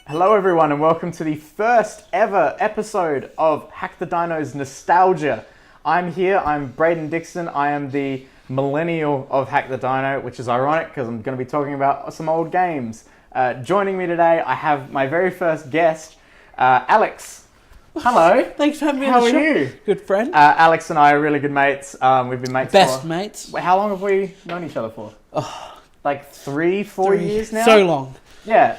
Hello everyone and welcome to the first ever episode of Hack the Dino's Nostalgia. I'm Brayden Dixon, I am the millennial of Hack the Dino, which is ironic because I'm going to be talking about some old games. Joining me today, I have my very first guest, Alex. Hello. Thanks for having me How on the are show. you? Good friend. Alex and I are really good mates. We've been mates Best for... mates. How long have we known each other for? Like 3-4 years now? So long. Yeah.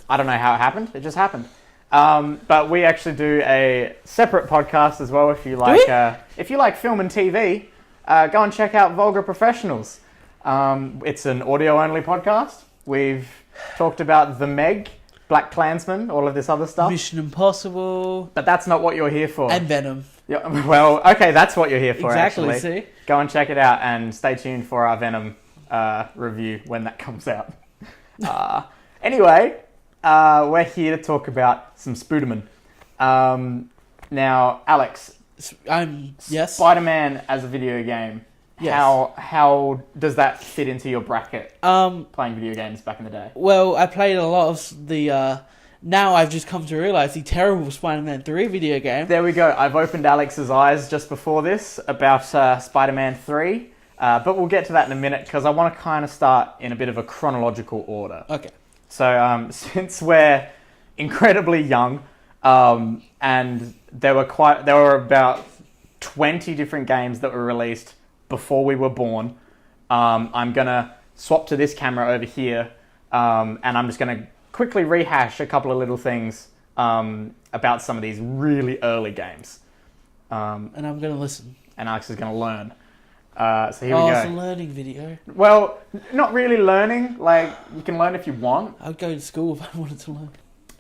I don't know how it happened. It just happened. But we actually do a separate podcast as well. If you like film and TV, go and check out Vulgar Professionals. It's an audio-only podcast. We've talked about The Meg, Black Klansman, all of this other stuff. Mission Impossible. But that's not what you're here for. And Venom. Yeah, well, okay, that's what you're here for, exactly, actually. see? Go and check it out and stay tuned for our Venom review when that comes out. Anyway, we're here to talk about some Spiderman. Now, Alex, Yes. Spider-Man as a video game. Yes. How does that fit into your bracket? Playing video games back in the day. Well, I played a lot of the. Now I've just come to realise the terrible Spider-Man 3 video game. There we go. I've opened Alex's eyes just before this about Spider-Man 3. But we'll get to that in a minute because I want to kind of start in a bit of a chronological order. Okay. So since we're incredibly young, and there were about 20 different games that were released before we were born. I'm gonna swap to this camera over here, and I'm just gonna quickly rehash a couple of little things about some of these really early games. And I'm going to listen. And Alex is gonna learn. So here we go. It's a learning video. Well, not really learning. Like, you can learn if you want. I'd go to school if I wanted to learn.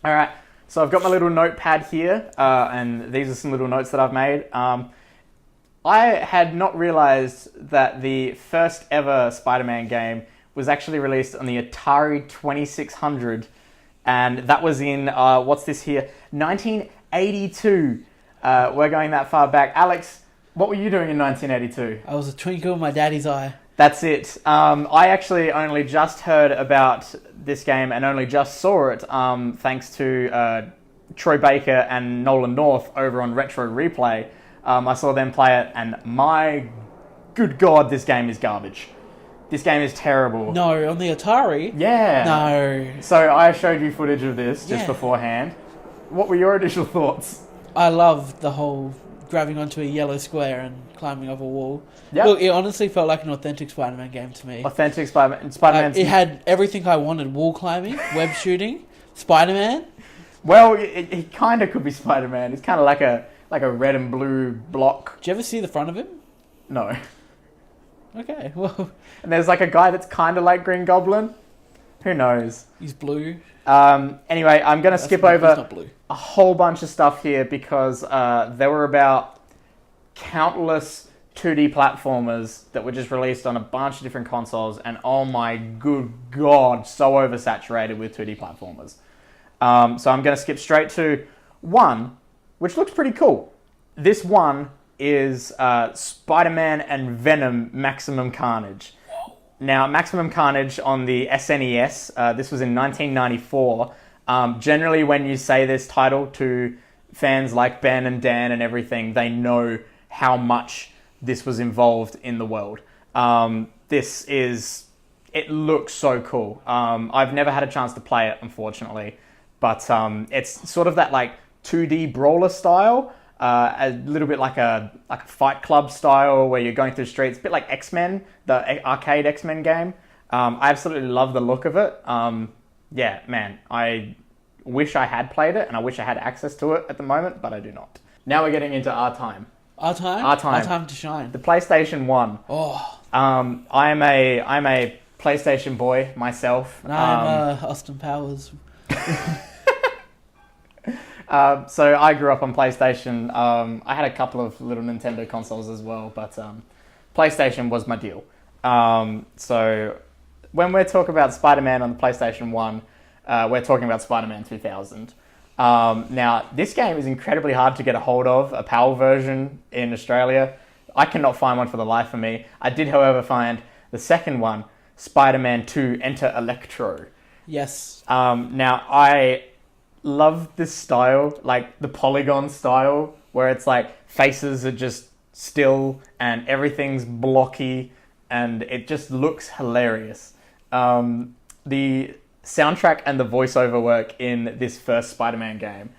All right. So I've got my little notepad here, and these are some little notes that I've made. I had not realized that the first ever Spider-Man game was actually released on the Atari 2600, and that was in, what's this here? 1982. We're going that far back. Alex, what were you doing in 1982? I was a twinkle in my daddy's eye. That's it. I actually only just heard about this game and only just saw it thanks to Troy Baker and Nolan North over on Retro Replay. I saw them play it, and my good God, this game is garbage. This game is terrible. No, on the Atari? Yeah. No. So I showed you footage of this just Yeah. beforehand. What were your initial thoughts? I loved the whole grabbing onto a yellow square and climbing up a wall. Yep. Look, it honestly felt like an authentic Spider-Man game to me. Authentic Spider-Man. Spider-Man's... It had everything I wanted. Wall climbing, web shooting, Spider-Man. Well, it kind of could be Spider-Man. It's kind of like a red and blue block. Did you ever see the front of him? No. Okay, well... And there's like a guy that's kind of like Green Goblin. Who knows? He's blue. Anyway, I'm going to skip over He's not blue. a whole bunch of stuff here because there were about countless 2D platformers that were just released on a bunch of different consoles, and oh my good God, so oversaturated with 2D platformers. So I'm going to skip straight to one, which looks pretty cool. This one is Spider-Man and Venom Maximum Carnage. Now, Maximum Carnage on the SNES, this was in 1994. Generally, when you say this title to fans like Ben and Dan and everything, they know how much this was involved in the world. It looks so cool. I've never had a chance to play it, unfortunately, but it's sort of that like 2D brawler style, a little bit like a Fight Club style where you're going through streets, a bit like X-Men, the arcade X-Men game. I absolutely love the look of it. Yeah, man, I wish I had played it, and I wish I had access to it at the moment, but I do not. Now we're getting into our time. Our time? Our time. Our time to shine. The PlayStation 1. Oh. I'm a PlayStation boy myself. And I'm Austin Powers. So I grew up on PlayStation. I had a couple of little Nintendo consoles as well, but PlayStation was my deal. So when we're talking about Spider-Man on the PlayStation 1, we're talking about Spider-Man 2000. Now, this game is incredibly hard to get a hold of, a PAL version in Australia. I cannot find one for the life of me. I did, however, find the second one, Spider-Man 2 Enter Electro. Yes. Now, I love this style, like the polygon style, where it's like faces are just still and everything's blocky and it just looks hilarious. The soundtrack and the voiceover work in this first Spider-Man game,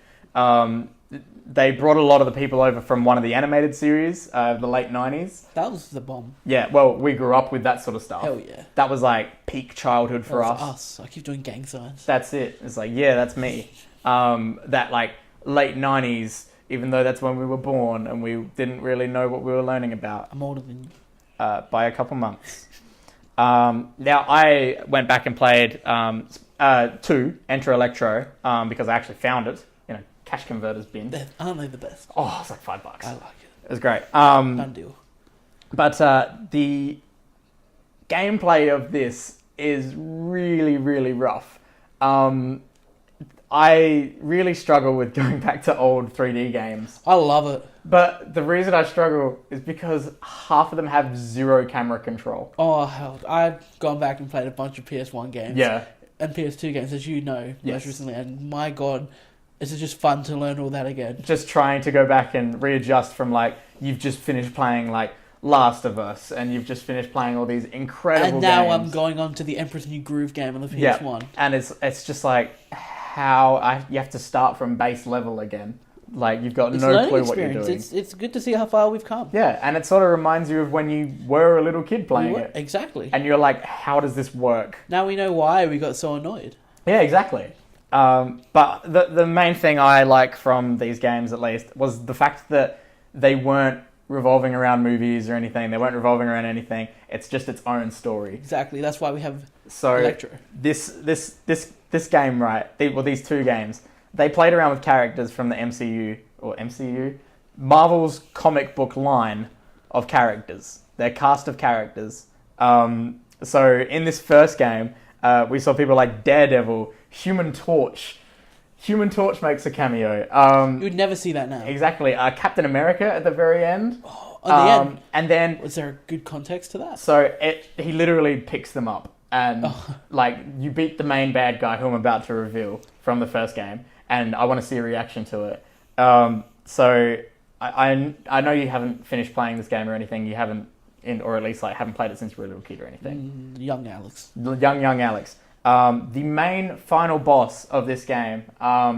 they brought a lot of the people over from one of the animated series of the late 90s. That was the bomb. Yeah, well, we grew up with that sort of stuff. Hell yeah. That was like peak childhood for That was us. us. I keep doing gang signs. That's it. It's like, yeah, that's me. That like late 90s, even though that's when we were born and we didn't really know what we were learning about. I'm older than you. By a couple months. Now, I went back and played 2, Enter Electro, because I actually found it in a cash converters bin. Aren't they the best? Oh, it's like $5. I like it. It was great. Done deal. But the gameplay of this is really, really rough. I really struggle with going back to old 3D games. I love it. But the reason I struggle is because half of them have zero camera control. Oh, hell. I've gone back and played a bunch of PS1 games. Yeah. And PS2 games, as you know, Yes. most recently. And my God, is it just fun to learn all that again. Just trying to go back and readjust from like, you've just finished playing like Last of Us and you've just finished playing all these incredible And now games. I'm going on to the Emperor's New Groove game on the PS1. Yeah. And it's just like, you have to start from base level again. Like, you've got It's no learning clue what you're experience. doing. It's good to see how far we've come. Yeah, and it sort of reminds you of when you were a little kid playing it. Exactly. And you're like, how does this work? Now we know why we got so annoyed. Yeah, exactly. But the main thing I like from these games, at least, was the fact that they weren't revolving around movies or anything. They weren't revolving around anything. It's just its own story. Exactly. That's why we have So Electro. This game, right? These two games, they played around with characters from the MCU, Marvel's comic book line of characters. Their cast of characters. So in this first game, we saw people like Daredevil, Human Torch. Human Torch makes a cameo. You would never see that now. Exactly. Captain America at the very end. Oh, at the end. And then... Was there a good context to that? So he literally picks them up. And like, you beat the main bad guy who I'm about to reveal from the first game. And I want to see a reaction to it. So I know you haven't finished playing this game or anything. You haven't, or at least like haven't played it since you were a little kid or anything. Young Alex. Young Alex. The main final boss of this game,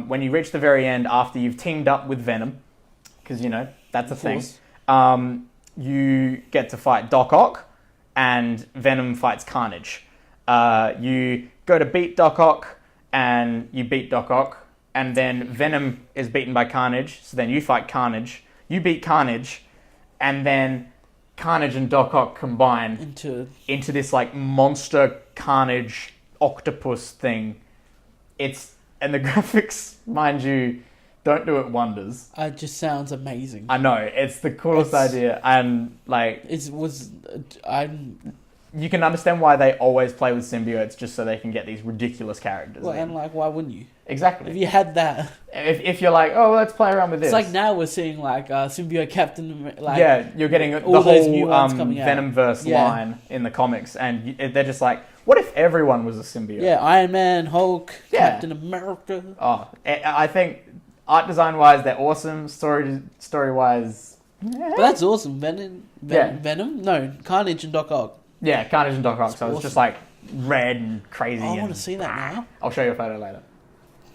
when you reach the very end after you've teamed up with Venom, because, you know, that's a thing, you get to fight Doc Ock, and Venom fights Carnage. You go to beat Doc Ock, and you beat Doc Ock, and then Venom is beaten by Carnage, so then you fight Carnage, you beat Carnage, and then Carnage and Doc Ock combine into this like monster Carnage octopus thing. And the graphics, mind you, don't do it wonders. It just sounds amazing. I know, it's the coolest idea, and like you can understand why they always play with symbiotes, just so they can get these ridiculous characters. Well, and like, why wouldn't you? Exactly. If you had that, if you're like, oh, let's play around with this. it's like now we're seeing like symbiote Captain. Like, yeah, you're getting the all those new whole ones coming out. Venomverse line in the comics, and they're just like, what if everyone was a symbiote? Yeah, Iron Man, Hulk, Captain America. Oh, I think art design wise, they're awesome. Story wise, But that's awesome. Venom? No, Carnage and Doc Ock. Yeah, Carnage and Doc Ock. So awesome. It's just like red and crazy. I want to see that now. I'll show you a photo later.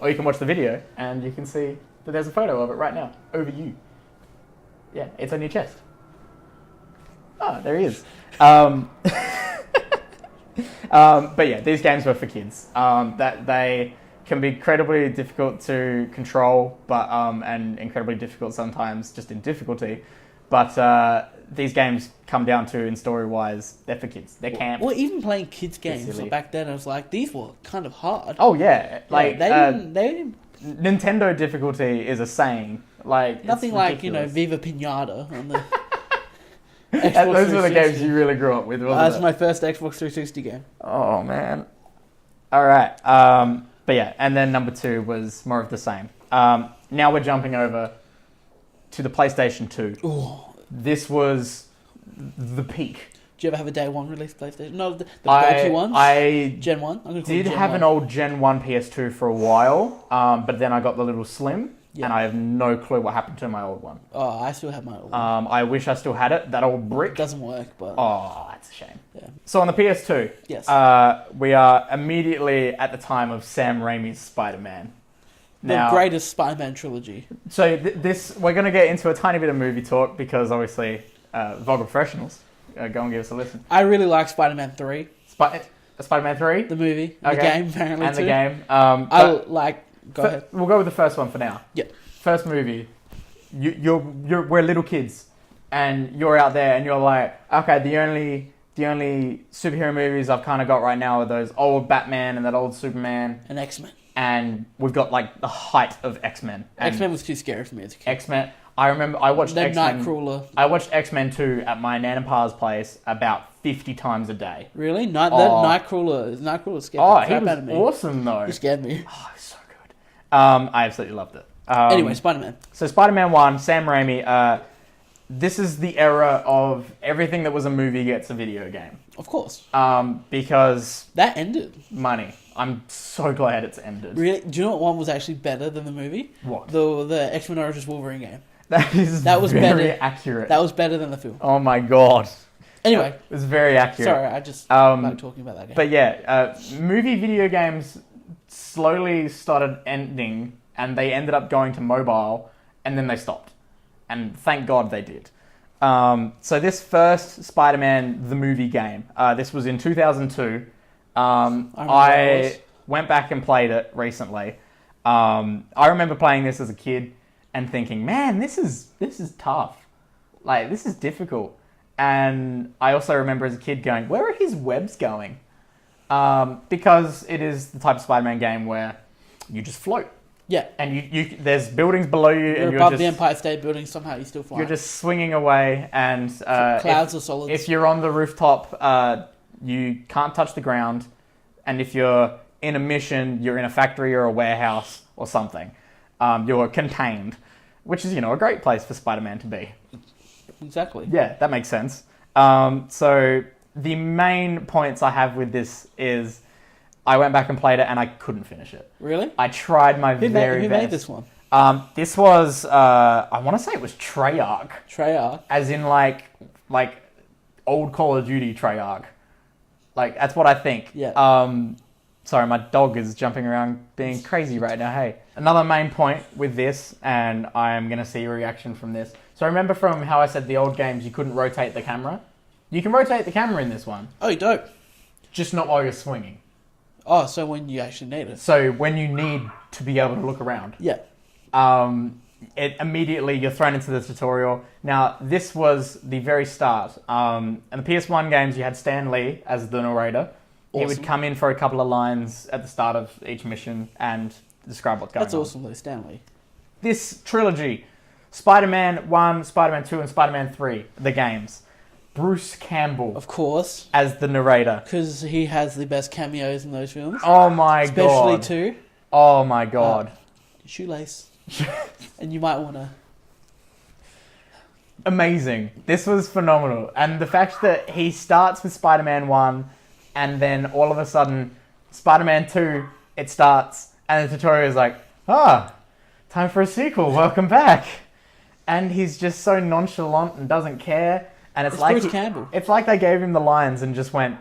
Or you can watch the video and you can see that there's a photo of it right now over you. Yeah, it's on your chest. Oh, there he is. But yeah, these games were for kids. That they can be incredibly difficult to control, but and incredibly difficult sometimes just in difficulty. But these games come down to, in story-wise, they're for kids. They're camp. Well, even playing kids games back then, I was like, these were kind of hard. Oh yeah, like they didn't. Nintendo difficulty is a saying. Like nothing like Viva Pinata on the. Those were the games you really grew up with, wasn't it? That's my first Xbox 360 game. Oh man. All right. But yeah, and then number 2 was more of the same. Now we're jumping over to the PlayStation 2. Ooh. This was the peak Do you ever have a day one release PlayStation? No, the bulky ones. Gen 1. I'm did have an old Gen 1 PS2 for a while, but then I got the little Slim, and I have no clue what happened to my old one. Oh, I still have my old one. I wish I still had it. That old brick. It doesn't work, but... Oh, that's a shame. Yeah. So on the PS2, yes. We are immediately at the time of Sam Raimi's Spider-Man. The greatest Spider-Man trilogy. So we're going to get into a tiny bit of movie talk because obviously Vulgar Professionals. Go and give us a listen. I really like Spider-Man 3. Spider-Man 3? The movie. The game, apparently, and too. the game. Go ahead. We'll go with the first one for now. Yeah. First movie. We're little kids. And you're out there and you're like, okay, the only superhero movies I've kind of got right now are those old Batman and that old Superman. And X-Men. And we've got like the height of X-Men. X-Men was too scary for me as a kid. X-Men. I remember I watched X-Men. Nightcrawler. I watched X-Men 2 at my nan and pa's place about 50 times a day. Really? Nightcrawler scared the crap out of me. He was awesome though. He scared me. Oh, he's so good. I absolutely loved it. Anyway, Spider-Man. So Spider-Man 1, Sam Raimi. This is the era of everything that was a movie gets a video game. Of course. Because... that ended. Money. I'm so glad it's ended. Really? Do you know what one was actually better than the movie? What? The X-Men Origins Wolverine game. That was very accurate. That was better than the film. Oh my god. Anyway. It was very accurate. Sorry, I just like talking about that game. But yeah, movie video games slowly started ending and they ended up going to mobile and then they stopped. And thank God they did. So this first Spider-Man, the movie game, this was in 2002. I went back and played it recently. I remember playing this as a kid and thinking, man, this is tough. Like, this is difficult. And I also remember as a kid going, where are his webs going? Because it is the type of Spider-Man game where you just float. Yeah. And you there's buildings below you. You're above the Empire State Building, somehow you still fly. You're just swinging away and... clouds or solids. If you're on the rooftop, you can't touch the ground. And if you're in a mission, you're in a factory or a warehouse or something. You're contained, which is, a great place for Spider-Man to be. Exactly. Yeah, that makes sense. So the main points I have with this is I went back and played it and I couldn't finish it. Really? I tried my very best. Who made this one? This was, I want to say it was Treyarch. Treyarch? As in like old Call of Duty Treyarch. Like, that's what I think. Yeah. Sorry, my dog is jumping around being crazy right now. Hey. Another main point with this, and I am going to see your reaction from this. So remember from how I said the old games, you couldn't rotate the camera? You can rotate the camera in this one. Oh, dope. Just not while you're swinging. Oh, so when you actually need it. So when you need to be able to look around. Yeah. It immediately, you're thrown into the tutorial. Now, this was the very start. In the PS1 games, you had Stan Lee as the narrator. Awesome. He would come in for a couple of lines at the start of each mission and describe what's going on. That's awesome, though, Stan Lee. This trilogy, Spider-Man 1, Spider-Man 2, and Spider-Man 3, the games. Bruce Campbell. Of course. As the narrator. Because he has the best cameos in those films. Oh my god. Especially 2. Oh my god. Shoelace. And you might want to... Amazing. This was phenomenal. And the fact that he starts with Spider-Man 1 and then all of a sudden Spider-Man 2, it starts and the tutorial is like, time for a sequel. Welcome back. And he's just so nonchalant and doesn't care. And it's like Bruce Campbell. It's like they gave him the lines and just went,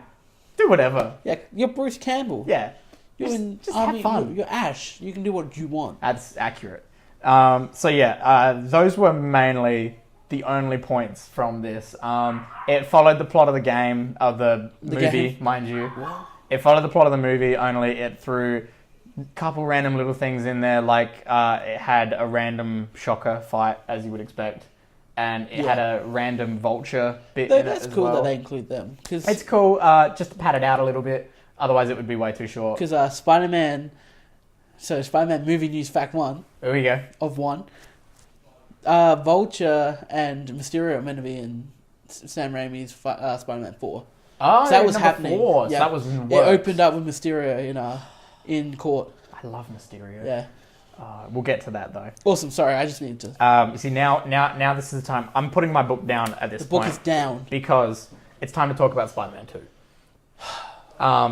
do whatever. Yeah, you're Bruce Campbell. Yeah. Just have fun. You're Ash. You can do what you want. That's accurate. Those were mainly the only points from this. It followed the plot of the game, of the movie, game? mind you. What? It followed the plot of the movie, only it threw a couple random little things in there, like it had a random shocker fight, as you would expect. And it had a random vulture bit in it as well. That's cool that they include them. It's cool, just to pad it out a little bit. Otherwise, it would be way too short. Because Spider-Man... So, Spider-Man movie news fact 1. There we go. Of 1. Vulture and Mysterio are meant to be in Sam Raimi's Spider-Man 4. Oh, so that was happening. 4. Yeah. So that was in works. It opened up with Mysterio in court. I love Mysterio. Yeah. We'll get to that though. Awesome. Sorry, I just need to. You see, now this is the time. I'm putting my book down at this point. The book is down. Because it's time to talk about Spider-Man 2.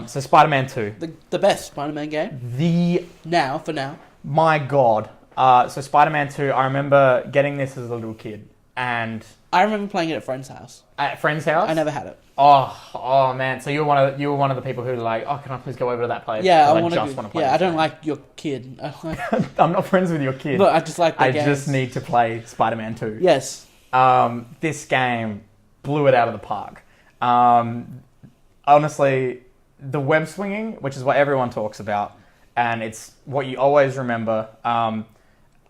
So Spider-Man 2. The best Spider-Man game? For now. My God. So Spider-Man 2, I remember getting this as a little kid. And I remember playing it at a friend's house. At a friend's house? I never had it. Oh man! So you were one of the people who were like, oh, can I please go over to that place? Yeah, I just want to play. Yeah, I don't game. like your kid. I'm not friends with your kid. But I just like. I just need to play Spider-Man 2. Yes. This game blew it out of the park. Honestly, the web swinging, which is what everyone talks about, and it's what you always remember.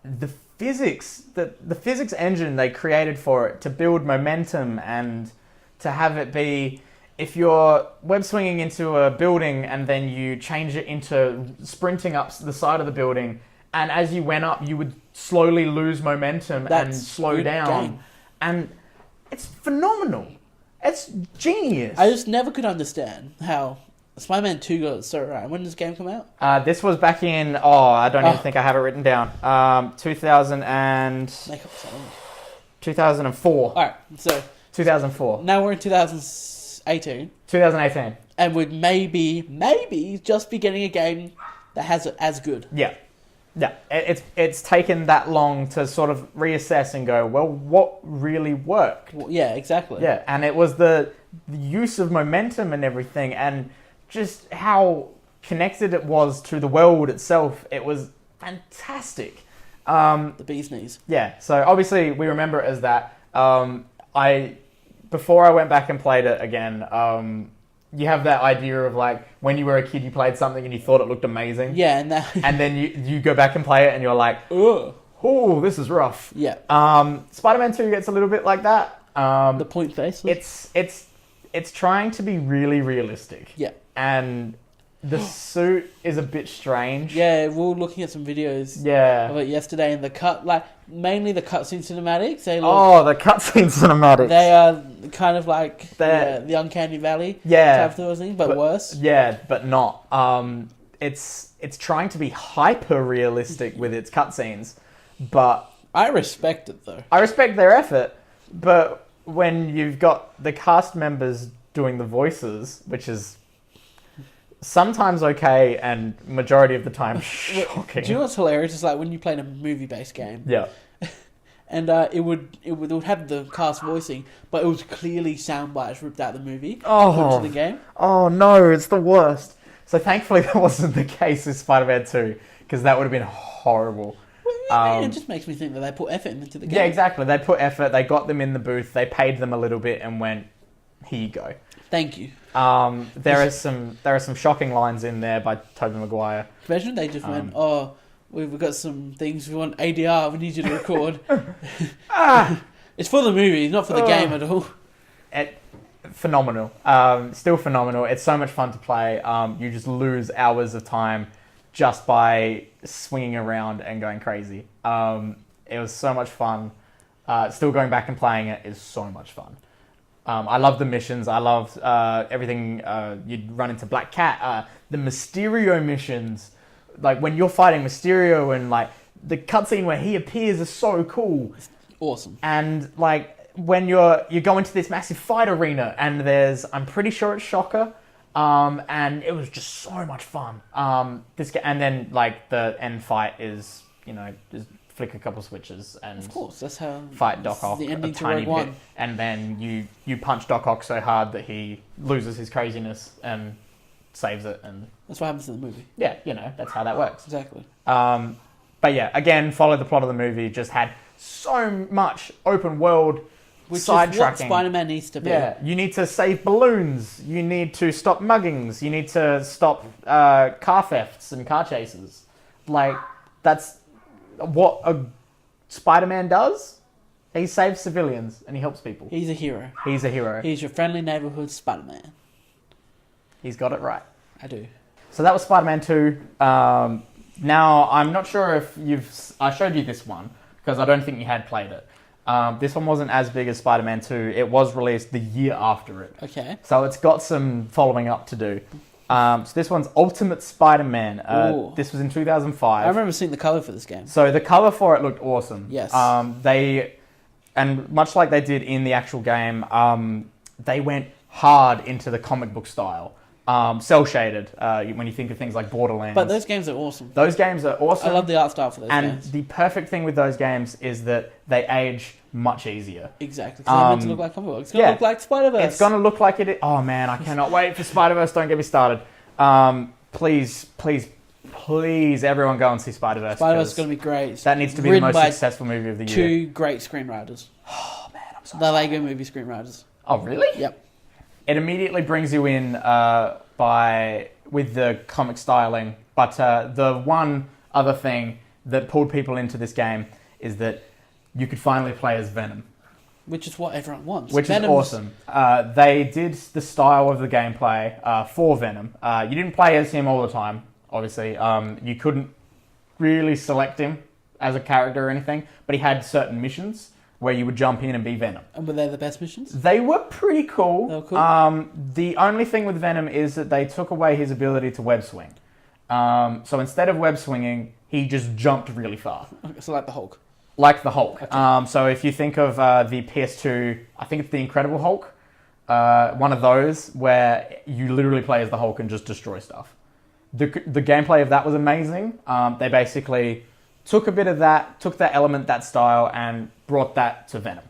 The physics, the physics engine they created for it to build momentum and to have it be, if you're web swinging into a building and then you change it into sprinting up the side of the building, and as you went up, you would slowly lose momentum and slow down. Game. And it's phenomenal. It's genius. I just never could understand how Spider-Man 2 got it so right. When did this game come out? This was back in, I don't even think I have it written down. 2004. Alright, so 2004. now we're in 2018. 2018. And we'd maybe just be getting a game that has it as good. Yeah. It's taken that long to sort of reassess and go, well, what really worked? Well, yeah, exactly. Yeah, and it was the use of momentum and everything, and just how connected it was to the world itself. It was fantastic. The bee's knees. Yeah, so obviously we remember it as that. Before I went back and played it again, you have that idea of like when you were a kid, you played something and you thought it looked amazing. Yeah, and then you go back and play it and you're like, oh, this is rough. Yeah. Spider-Man 2 gets a little bit like that. The point face. It's trying to be really realistic. Yeah. And the suit is a bit strange. Yeah, we were looking at some videos of it yesterday, and mainly the cutscene cinematics. The cutscene cinematics. They are kind of like the Uncanny Valley type of thing, but worse. Yeah, but not. It's trying to be hyper realistic with its cutscenes, but I respect it though. I respect their effort, but when you've got the cast members doing the voices, which is sometimes okay and majority of the time shocking. Do you know what's hilarious? It's like when you played a movie-based game. Yeah. And it would have the cast voicing, but it was clearly sound bites ripped out of the movie. Put into the game. Oh no, it's the worst. So thankfully that wasn't the case with Spider-Man 2, because that would have been horrible. It just makes me think that they put effort into the game. Yeah, exactly. They put effort. They got them in the booth. They paid them a little bit and went, here you go. Thank you. There are some shocking lines in there by Tobey Maguire. Imagine they just went, we've got some things we want ADR. We need you to record. It's for the movie, not for the game at all. Phenomenal. Still phenomenal. It's so much fun to play. You just lose hours of time just by swinging around and going crazy. It was so much fun. Still going back and playing it is so much fun. I love the missions. I love everything. You'd run into Black Cat. The Mysterio missions, like when you're fighting Mysterio, and like the cutscene where he appears is so cool. It's awesome. And like when you go into this massive fight arena, and I'm pretty sure it's Shocker. And it was just so much fun. And then like the end fight is, just flick a couple switches and of course that's how fight Doc Ock the ending a tiny to Rogue bit, One. And then you punch Doc Ock so hard that he loses his craziness and saves it, and that's what happens in the movie. Yeah, that's how that works. Exactly. But yeah, again, follow the plot of the movie. Just had so much open world. Which sidetracking. Is what Spider-Man needs to be. Yeah, you need to save balloons. You need to stop muggings. You need to stop car thefts and car chases. Like, that's what a Spider-Man does. He saves civilians and he helps people. He's a hero. He's a hero. He's your friendly neighborhood Spider-Man. He's got it right. I do. So that was Spider-Man 2. Now, I'm not sure if I showed you this one, because I don't think you had played it. This one wasn't as big as Spider-Man 2. It was released the year after it. Okay. So it's got some following up to do. So this one's Ultimate Spider-Man. This was in 2005. I remember seeing the cover for this game. So the cover for it looked awesome. Yes. And much like they did in the actual game, they went hard into the comic book style. Cell shaded, when you think of things like Borderlands. But those games are awesome. Those games are awesome. I love the art style for those games. And the perfect thing with those games is that they age much easier. Exactly. Because they're meant to look like comic books. It's going to look like Spider-Verse. It's going to look like it. Oh, man, I cannot wait for Spider-Verse. Don't get me started. Please, everyone go and see Spider-Verse. Spider-Verse is going to be great. That needs to be the most successful movie of the year. 2 great screenwriters. Oh, man, I'm so The Lego movie screenwriters. Oh, really? Yep. It immediately brings you in with the comic styling, but the one other thing that pulled people into this game is that you could finally play as Venom. Which is what everyone wants. Which is awesome. They did the style of the gameplay for Venom. You didn't play as him all the time, obviously. You couldn't really select him as a character or anything, but he had certain missions where you would jump in and be Venom. And were they the best missions? They were pretty cool. They were cool. The only thing with Venom is that they took away his ability to web swing. So instead of web swinging, he just jumped really far. Okay, so like the Hulk. Like the Hulk. Okay. So if you think of the PS2, I think it's the Incredible Hulk, one of those where you literally play as the Hulk and just destroy stuff. The gameplay of that was amazing. They basically took a bit of that, took that element, that style, and brought that to Venom.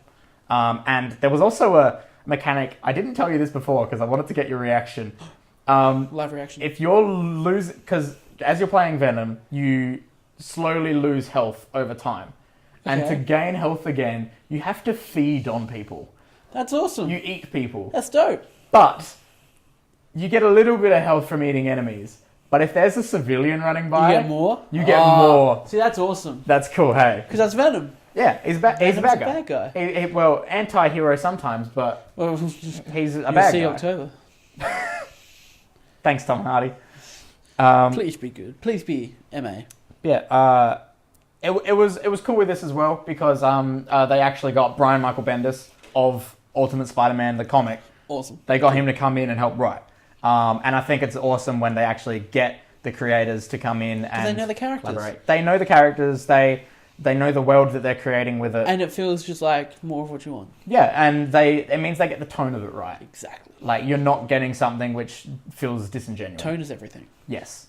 And there was also a mechanic, I didn't tell you this before because I wanted to get your reaction. Live reaction. If you're losing, because as you're playing Venom, you slowly lose health over time. Okay. And to gain health again, you have to feed on people. That's awesome. You eat people. That's dope. But you get a little bit of health from eating enemies. But if there's a civilian running by... You get more? You get more. See, that's awesome. That's cool, hey? Because that's Venom. Yeah, he's a bad guy. Well, anti-hero sometimes, but he's a bad guy. See October. Thanks, Tom Hardy. Please be good. Please be MA. Yeah, it was cool with this as well because they actually got Brian Michael Bendis of Ultimate Spider-Man, the comic. Awesome. They got him to come in and help write. And I think it's awesome when they actually get the creators to come in and they know the characters. Collaborate. They know the characters. They know the world that they're creating with it. And it feels just like more of what you want. Yeah, and it means they get the tone of it right. Exactly. Like, you're not getting something which feels disingenuous. Tone is everything. Yes.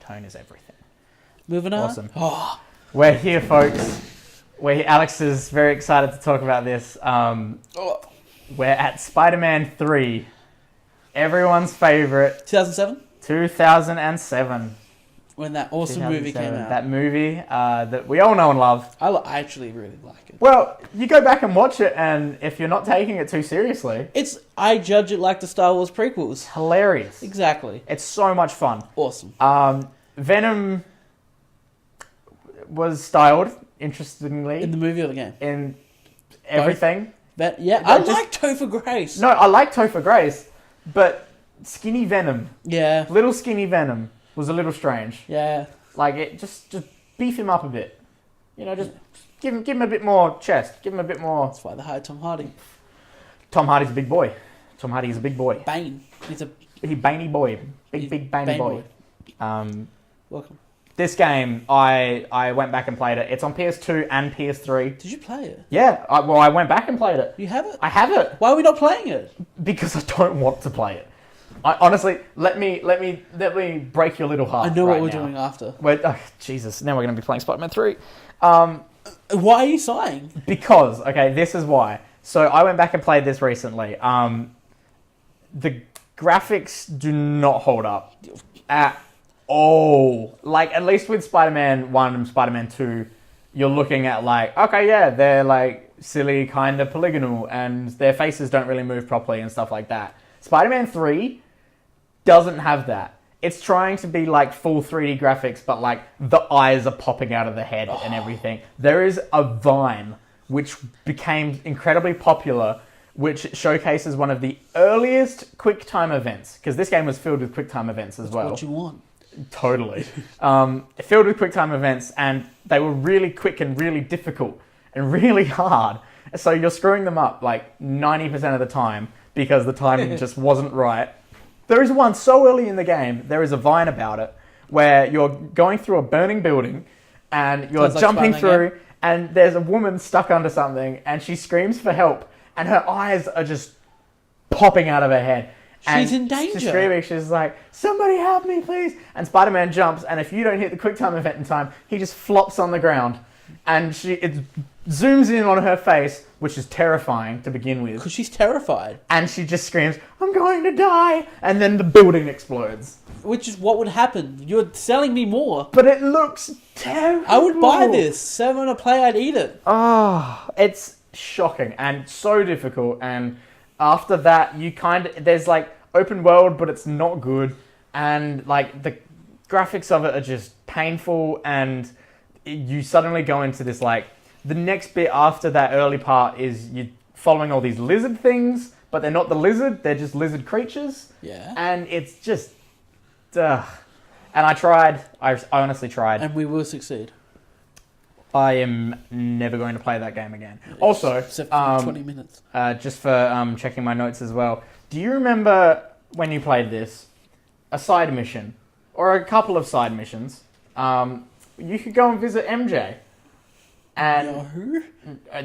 Tone is everything. Moving on. Awesome. Oh. We're here, folks. Alex is very excited to talk about this. We're at Spider-Man 3. Everyone's favourite. 2007? 2007. When that awesome movie came out. That movie that we all know and love. I actually really like it. Well, you go back and watch it, and if you're not taking it too seriously... I judge it like the Star Wars prequels. Hilarious. Exactly. It's so much fun. Awesome. Venom was styled, interestingly... In the movie or the game? In everything. I like Topher Grace. No, I like Topher Grace, but skinny Venom... Yeah. Little skinny Venom... was a little strange. Yeah. Like, it just beef him up a bit. You know, just give him a bit more chest. Give him a bit more... That's why they hired Tom Hardy. Tom Hardy's a big boy. Tom Hardy is a big boy. Bane. He's Baney boy. Big Baney boy. Welcome. This game, I went back and played it. It's on PS2 and PS3. Did you play it? Yeah. I went back and played it. You have it? I have it. Why are we not playing it? Because I don't want to play it. Honestly, let me break your little heart. I know right what we're now. doing after. Jesus, now we're going to be playing Spider-Man 3. Why are you sighing? Because, okay, this is why. So I went back and played this recently. The graphics do not hold up at all. Like, at least with Spider-Man 1 and Spider-Man 2, you're looking at like, okay, yeah, they're like silly, kind of polygonal, and their faces don't really move properly and stuff like that. Spider-Man 3 doesn't have that. It's trying to be like full 3D graphics, but like the eyes are popping out of the head and everything. There is a Vine which became incredibly popular, which showcases one of the earliest QuickTime events, because this game was filled with QuickTime events as well. What you want. Totally. Filled with QuickTime events, and they were really quick and really difficult and really hard. So you're screwing them up like 90% of the time because the timing just wasn't right. There is one so early in the game, there is a Vine about it, where you're going through a burning building and you're jumping through, and there's a woman stuck under something and she screams for help and her eyes are just popping out of her head. She's in danger. She's screaming. She's like, somebody help me, please. And Spider-Man jumps, and if you don't hit the quick time event in time, he just flops on the ground. And it zooms in on her face, which is terrifying to begin with. Because she's terrified. And she just screams, I'm going to die. And then the building explodes. Which is what would happen. You're selling me more. But it looks terrible. I would buy this. So I'm going to play, I'd eat it. Oh, it's shocking and so difficult. And after that, there's like open world, but it's not good. And like the graphics of it are just painful. And you suddenly go into this like, the next bit after that early part is you're following all these lizard things, but they're not the lizard, they're just lizard creatures. Yeah. And it's just, and I honestly tried. And we will succeed. I am never going to play that game again. Also, except for 20 minutes. Just for checking my notes as well, do you remember when you played this, a side mission, or a couple of side missions, you could go and visit MJ? And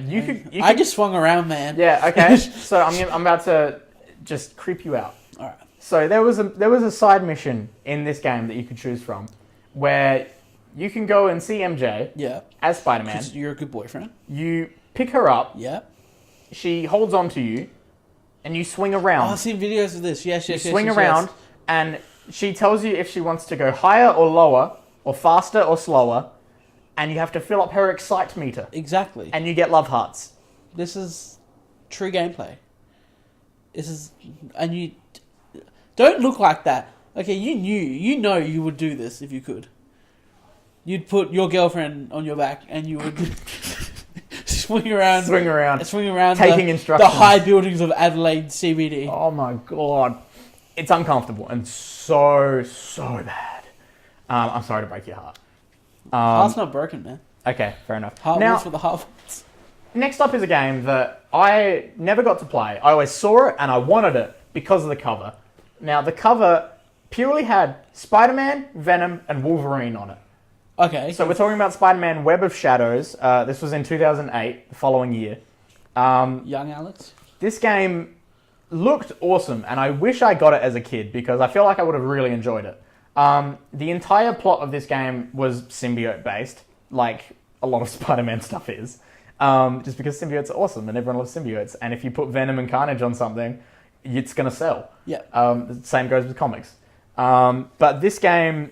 you could. I just swung around, man. Yeah. Okay. So I'm about to just creep you out. All right. So there was a side mission in this game that you could choose from, where you can go and see MJ. Yeah. As Spider-Man. 'Cause you're a good boyfriend. You pick her up. Yeah. She holds on to you, and you swing around. Oh, I've seen videos of this. Yes. You swing around, and she tells you if she wants to go higher or lower, or faster or slower. And you have to fill up her excite meter. Exactly. And you get love hearts. This is true gameplay. And you don't look like that. Okay, you know you would do this if you could. You'd put your girlfriend on your back and you would swing around, taking instructions. the high buildings of Adelaide CBD. Oh my god, it's uncomfortable and so bad. I'm sorry to break your heart. Heart's not broken, man. Okay, fair enough. Heart now, wins for the heart ones. Next up is a game that I never got to play. I always saw it and I wanted it because of the cover. Now, the cover purely had Spider-Man, Venom, and Wolverine on it. Okay. So we're talking about Spiderman Web of Shadows. This was in 2008, the following year. Young Alex? This game looked awesome, and I wish I got it as a kid because I feel like I would have really enjoyed it. The entire plot of this game was symbiote-based, like a lot of Spider-Man stuff is. Just because symbiotes are awesome, and everyone loves symbiotes. And if you put Venom and Carnage on something, it's going to sell. Yeah. The same goes with comics. But this game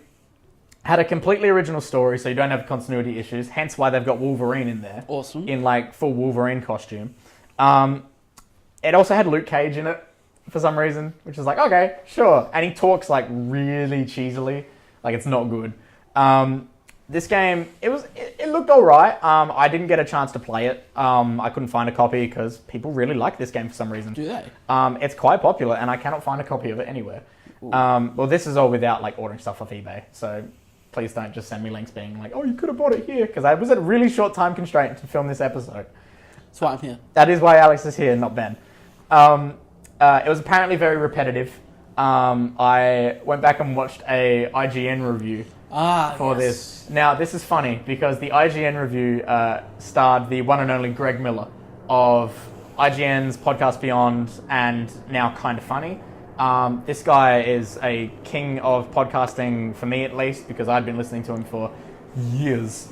had a completely original story, so you don't have continuity issues, hence why they've got Wolverine in there. Awesome. In, like, full Wolverine costume. It also had Luke Cage in it, for some reason, which is like, okay, sure. And he talks, like, really cheesily. Like, it's not good. This game, it looked alright. I didn't get a chance to play it. I couldn't find a copy because people really like this game for some reason. Do they? It's quite popular, and I cannot find a copy of it anywhere. Well, this is all without, like, ordering stuff off eBay, so please don't just send me links being like, oh, you could have bought it here, because I was at a really short time constraint to film this episode. That's why I'm here. That is why Alex is here, not Ben. It was apparently very repetitive. I went back and watched a IGN review for this. Now, this is funny, because the IGN review starred the one and only Greg Miller of IGN's Podcast Beyond and now Kinda Funny. This guy is a king of podcasting, for me at least, because I've been listening to him for years.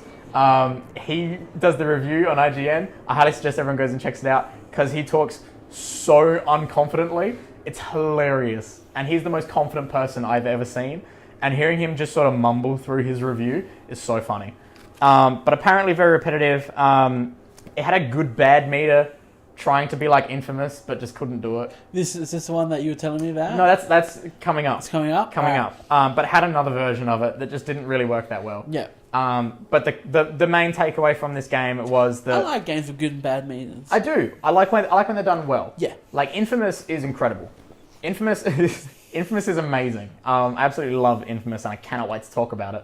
He does the review on IGN. I highly suggest everyone goes and checks it out, because he talks so unconfidently. It's hilarious. And he's the most confident person I've ever seen. And hearing him just sort of mumble through his review is so funny. But apparently very repetitive. It had a good bad meter, trying to be like Infamous, but just couldn't do it. Is this the one that you were telling me about? No, that's coming up. It's coming up? Coming up. But it had another version of it that just didn't really work that well. Yeah. But the main takeaway from this game was that... I like games with good and bad meters. I do. I like when they're done well. Yeah. Like, Infamous is incredible. Infamous is amazing. I absolutely love Infamous, and I cannot wait to talk about it.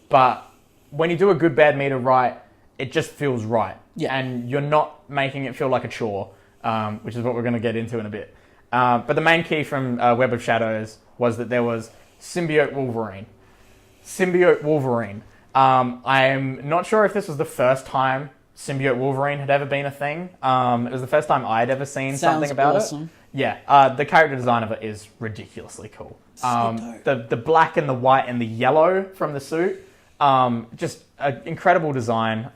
But when you do a good bad meter right, it just feels right. Yeah. And you're not making it feel like a chore, which is what we're going to get into in a bit. But the main key from Web of Shadows was that there was Symbiote Wolverine. I am not sure if this was the first time symbiote Wolverine had ever been a thing. It was the first time I'd ever seen something about awesome. it. Yeah, the character design of it is ridiculously cool. The black and the white and the yellow from the suit, just an incredible design.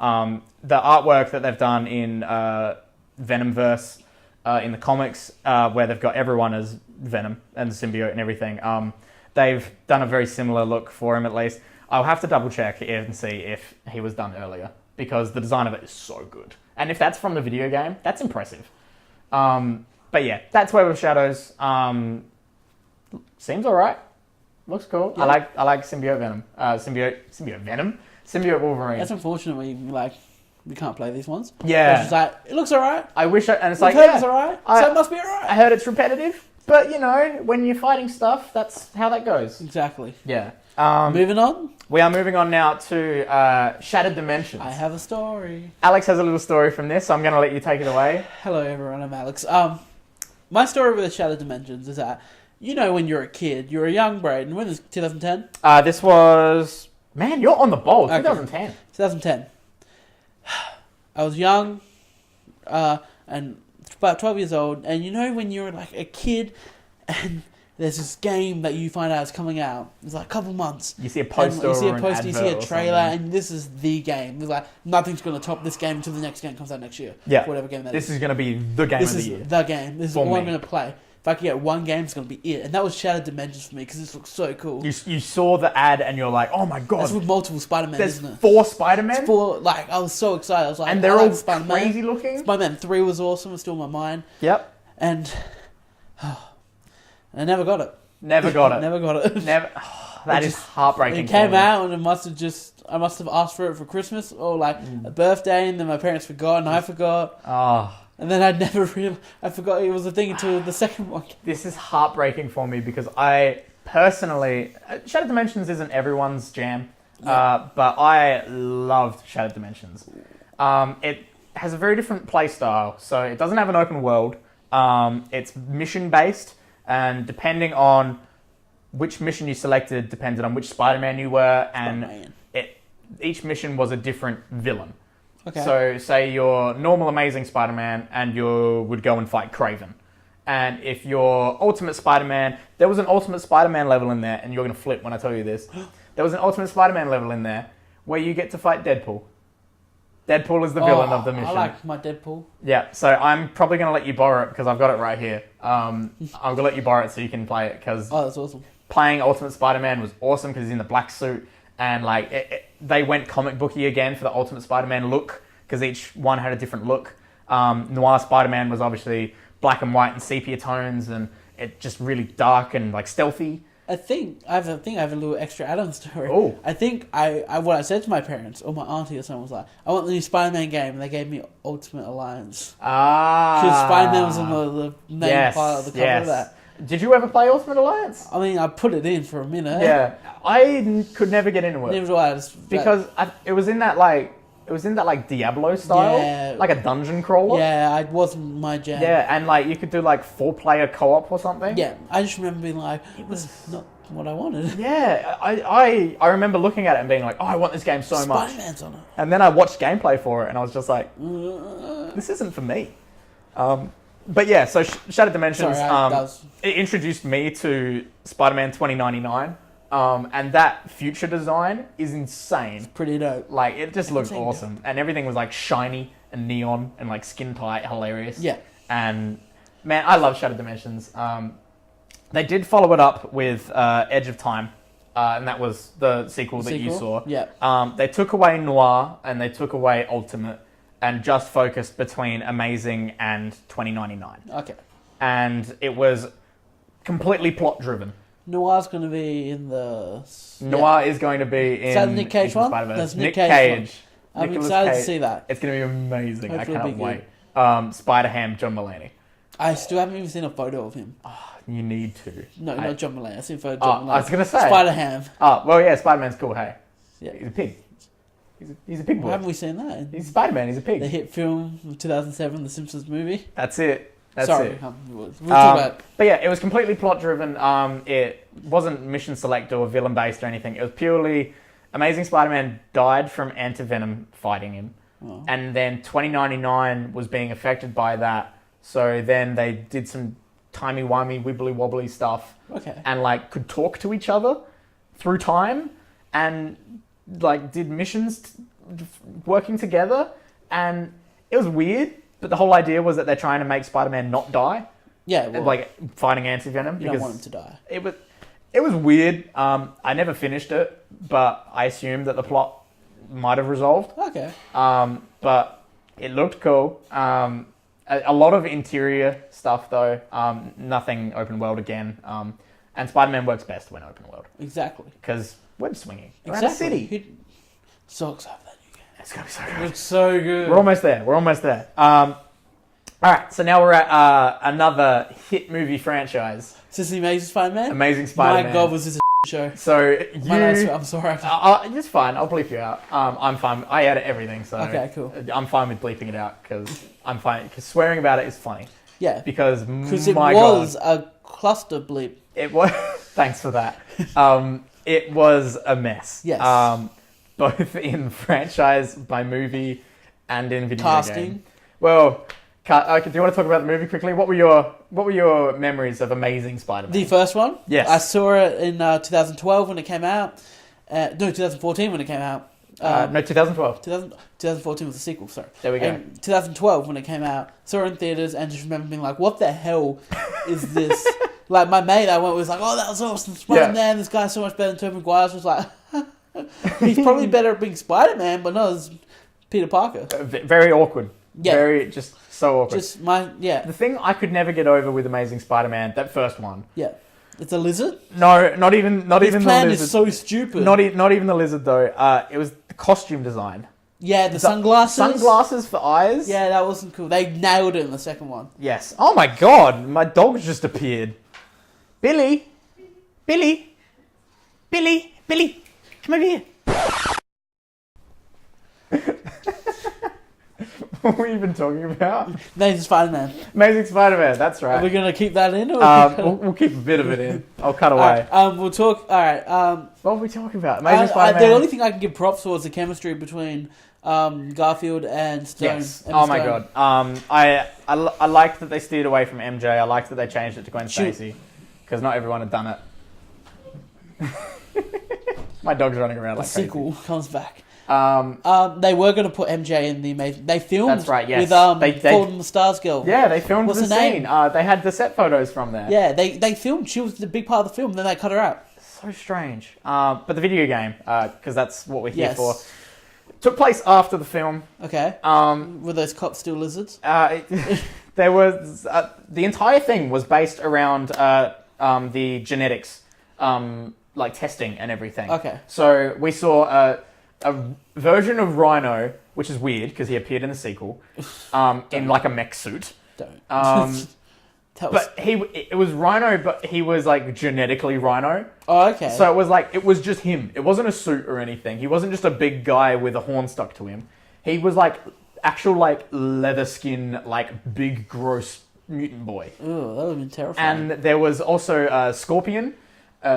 The artwork that they've done in Venomverse in the comics, where they've got everyone as Venom and the symbiote and everything. They've done a very similar look for him, at least. I'll have to double check and see if he was done earlier, because the design of it is so good. And if that's from the video game, that's impressive. But yeah, that's Web of Shadows. Seems alright. Looks cool. Yeah. I like symbiote Venom. Symbiote Wolverine. That's unfortunate we can't play these ones. Yeah. It's just like, it looks alright. And it's it's like, it's alright, so it must be alright. I heard it's repetitive, but when you're fighting stuff, that's how that goes. Exactly. Yeah. Moving on? We are moving on now to Shattered Dimensions. I have a story. Alex has a little story from this, so I'm going to let you take it away. Hello everyone, I'm Alex. My story with Shattered Dimensions is that, when you're a kid, you're a young Brayden. When was 2010? This was... Man, you're on the ball. Okay. 2010. 2010. I was young, and about 12 years old, and when you're like a kid, and there's this game that you find out is coming out. It's like a couple months. You see a poster, you see a trailer, and this is the game. It's like, nothing's going to top this game until the next game comes out next year. Yeah. Whatever game that is. This is going to be the game of the year. This is the game. This is all I'm going to play. If I could get one game, it's going to be it. And that was Shattered Dimensions for me, because this looks so cool. You saw the ad, and you're like, oh my god. That's with multiple Spider-Man, isn't it? 4 Spider-Man? It's 4, I was so excited. I was like, and they're all crazy looking? Spider-Man 3 was awesome. It's still in my mind. Yep. And I never got it. Never got it. Never got it. Never. That is heartbreaking. It came out, and I must have asked for it for Christmas or a birthday, and then my parents forgot, and I forgot. Oh. And then I forgot it was a thing until the second one. This is heartbreaking for me, because I personally, Shattered Dimensions isn't everyone's jam, but I loved Shattered Dimensions. It has a very different play style, so it doesn't have an open world. It's mission based, and depending on which mission you selected depended on which Spider-Man you were, and each mission was a different villain. Okay. So, say you're normal Amazing Spider-Man, and you would go and fight Kraven. And if you're Ultimate Spider-Man, there was an Ultimate Spider-Man level in there, and you're going to flip when I tell you this. There was an Ultimate Spider-Man level in there where you get to fight Deadpool. Deadpool is the villain of the mission. I like my Deadpool. Yeah, so I'm probably going to let you borrow it, because I've got it right here. I'm going to let you borrow it so you can play it, because that's awesome. Playing Ultimate Spider-Man was awesome, because he's in the black suit, and they went comic booky again for the Ultimate Spider-Man look, because each one had a different look. Noir Spider-Man was obviously black and white and sepia tones, and it just really dark and stealthy. I think I have a little extra add-on story. Oh. I think what I said to my parents or my auntie or someone was like, I want the new Spider-Man game, and they gave me Ultimate Alliance. Because Spider-Man was on the main part of the cover of that. Did you ever play Ultimate Alliance? I mean, I put it in for a minute. Yeah, I could never get into it. Never do I. Because it was in that Diablo style, like a dungeon crawler. Yeah, it wasn't my jam. Yeah, and you could do 4-player co-op or something. Yeah, I just remember being like, it was not what I wanted. Yeah, I remember looking at it and being like, oh, I want this game so much. Spider-Man's on it. And then I watched gameplay for it, and I was just like, this isn't for me. But yeah, so Shattered Dimensions, it introduced me to Spider-Man 2099. And that future design is insane. It's pretty dope. It just looked awesome. Dope. And everything was shiny and neon and skin tight, hilarious. Yeah. And man, I love Shattered Dimensions. They did follow it up with Edge of Time. And that was the sequel that you saw. Yeah. They took away Noir and they took away Ultimate and just focused between Amazing and 2099. Okay. And it was completely plot driven. Noir's going to be in the... Noir is going to be in... Is that the Nick Cage one? That's Nick Cage. I'm excited to see that. It's going to be amazing. Hopefully I can't wait. Spider-Ham, John Mulaney. I still haven't even seen a photo of him. Oh, you need to. No, not John Mulaney. I've seen a photo of John Mulaney. I was going to say. Spider-Ham. Oh, well, yeah, Spider-Man's cool, hey. Yeah. He's a pig. He's a pig boy. Why haven't we seen that? He's Spider-Man, he's a pig. The hit film of 2007, The Simpsons movie. That's it. Sorry, we'll talk about it. But yeah, it was completely plot driven. It wasn't mission select or villain based or anything. It was purely Amazing Spider-Man died from Anti-Venom fighting him. Oh. and then 2099 was being affected by that. So then they did some timey-wimey, wibbly-wobbly stuff, Okay. and like could talk to each other through time, and like did missions working together, and it was weird. But the whole idea was that they're trying to make Spider-Man not die, Yeah, well, like fighting anti-venom. you don't want him to die. It was weird. I never finished it, but I assumed that the plot might have resolved. Okay. But it looked cool. A lot of interior stuff though. Nothing open world again. And Spider-Man works best when open world Exactly. because web swinging around the city. So excited for that new game. It's gonna be so It good. looks so good. We're almost there. All right, so now we're at another hit movie franchise, Is this the Amazing Spider-Man? Amazing Spider-Man. My God, was this a show? So I'm sorry. it's fine. I'll bleep you out. I'm fine. I edit everything, so Okay, cool. I'm fine with bleeping it out because I'm fine. Because swearing about it is funny. Yeah. Because It my was God, a cluster bleep. it was. Thanks for that. It was a mess. Yes. Both in franchise, by movie, and in video Casting. game. Well, okay, do you want to talk about the movie quickly? What were your memories of Amazing Spider-Man? The first one? Yes. I saw it in 2012 when it came out. No, 2014 when it came out. No, 2012. 2014 was the sequel, sorry. There we go. And 2012 when it came out, saw it in theaters and just remember being like, what the hell is this? Like, my mate I went with was like, oh, that was awesome, Spider-Man, this guy's so much better than Tobey Maguire. I was like, he's probably better at being Spider-Man, but no, it's Peter Parker. Very awkward. Yeah. Very, just so awkward. The thing I could never get over with Amazing Spider-Man, that first one. Yeah. It's a lizard? No, not even His the lizard. plan is so stupid. Not even the lizard though. It was the costume design. Yeah, the sunglasses. Sunglasses for eyes. Yeah, that wasn't cool. They nailed it in the second one. Yes. Oh my God, my dog just appeared. Billy, come over here. What were we even talking about? Amazing Spider-Man. Amazing Spider-Man. That's right. Are we going to keep that in? Or We'll keep a bit of it in. I'll cut away. Alright, we'll talk. Alright. What were we talking about? Amazing Spider-Man. The only thing I can give props for is the chemistry between Garfield and Stone. Yes. Emma Oh my Stone. God. I liked that they steered away from MJ. I liked that they changed it to Gwen Stacy because not everyone had done it. My dog's running around The like crazy. sequel comes back. They were going to put MJ in the Amazing. They filmed. That's right, yes. With They Fault in the Stars girl. Yeah, they filmed What's the her name? scene. They had the set photos from there. Yeah, they filmed. She was the big part of the film. Then they cut her out. So strange. But the video game, because that's what we're here Yes. for, took place after the film. Okay. Were those cops still lizards? There was the entire thing was based around the genetics, like testing and everything. Okay. So we saw a version of Rhino, which is weird because he appeared in the sequel, in like a mech suit. Don't. But it was Rhino, but he was like genetically Rhino. Oh, okay. So it was just him. It wasn't a suit or anything. He wasn't just a big guy with a horn stuck to him. He was like actual like leather skin, like big gross mutant boy. Ooh, that would have been terrifying. And there was also Scorpion.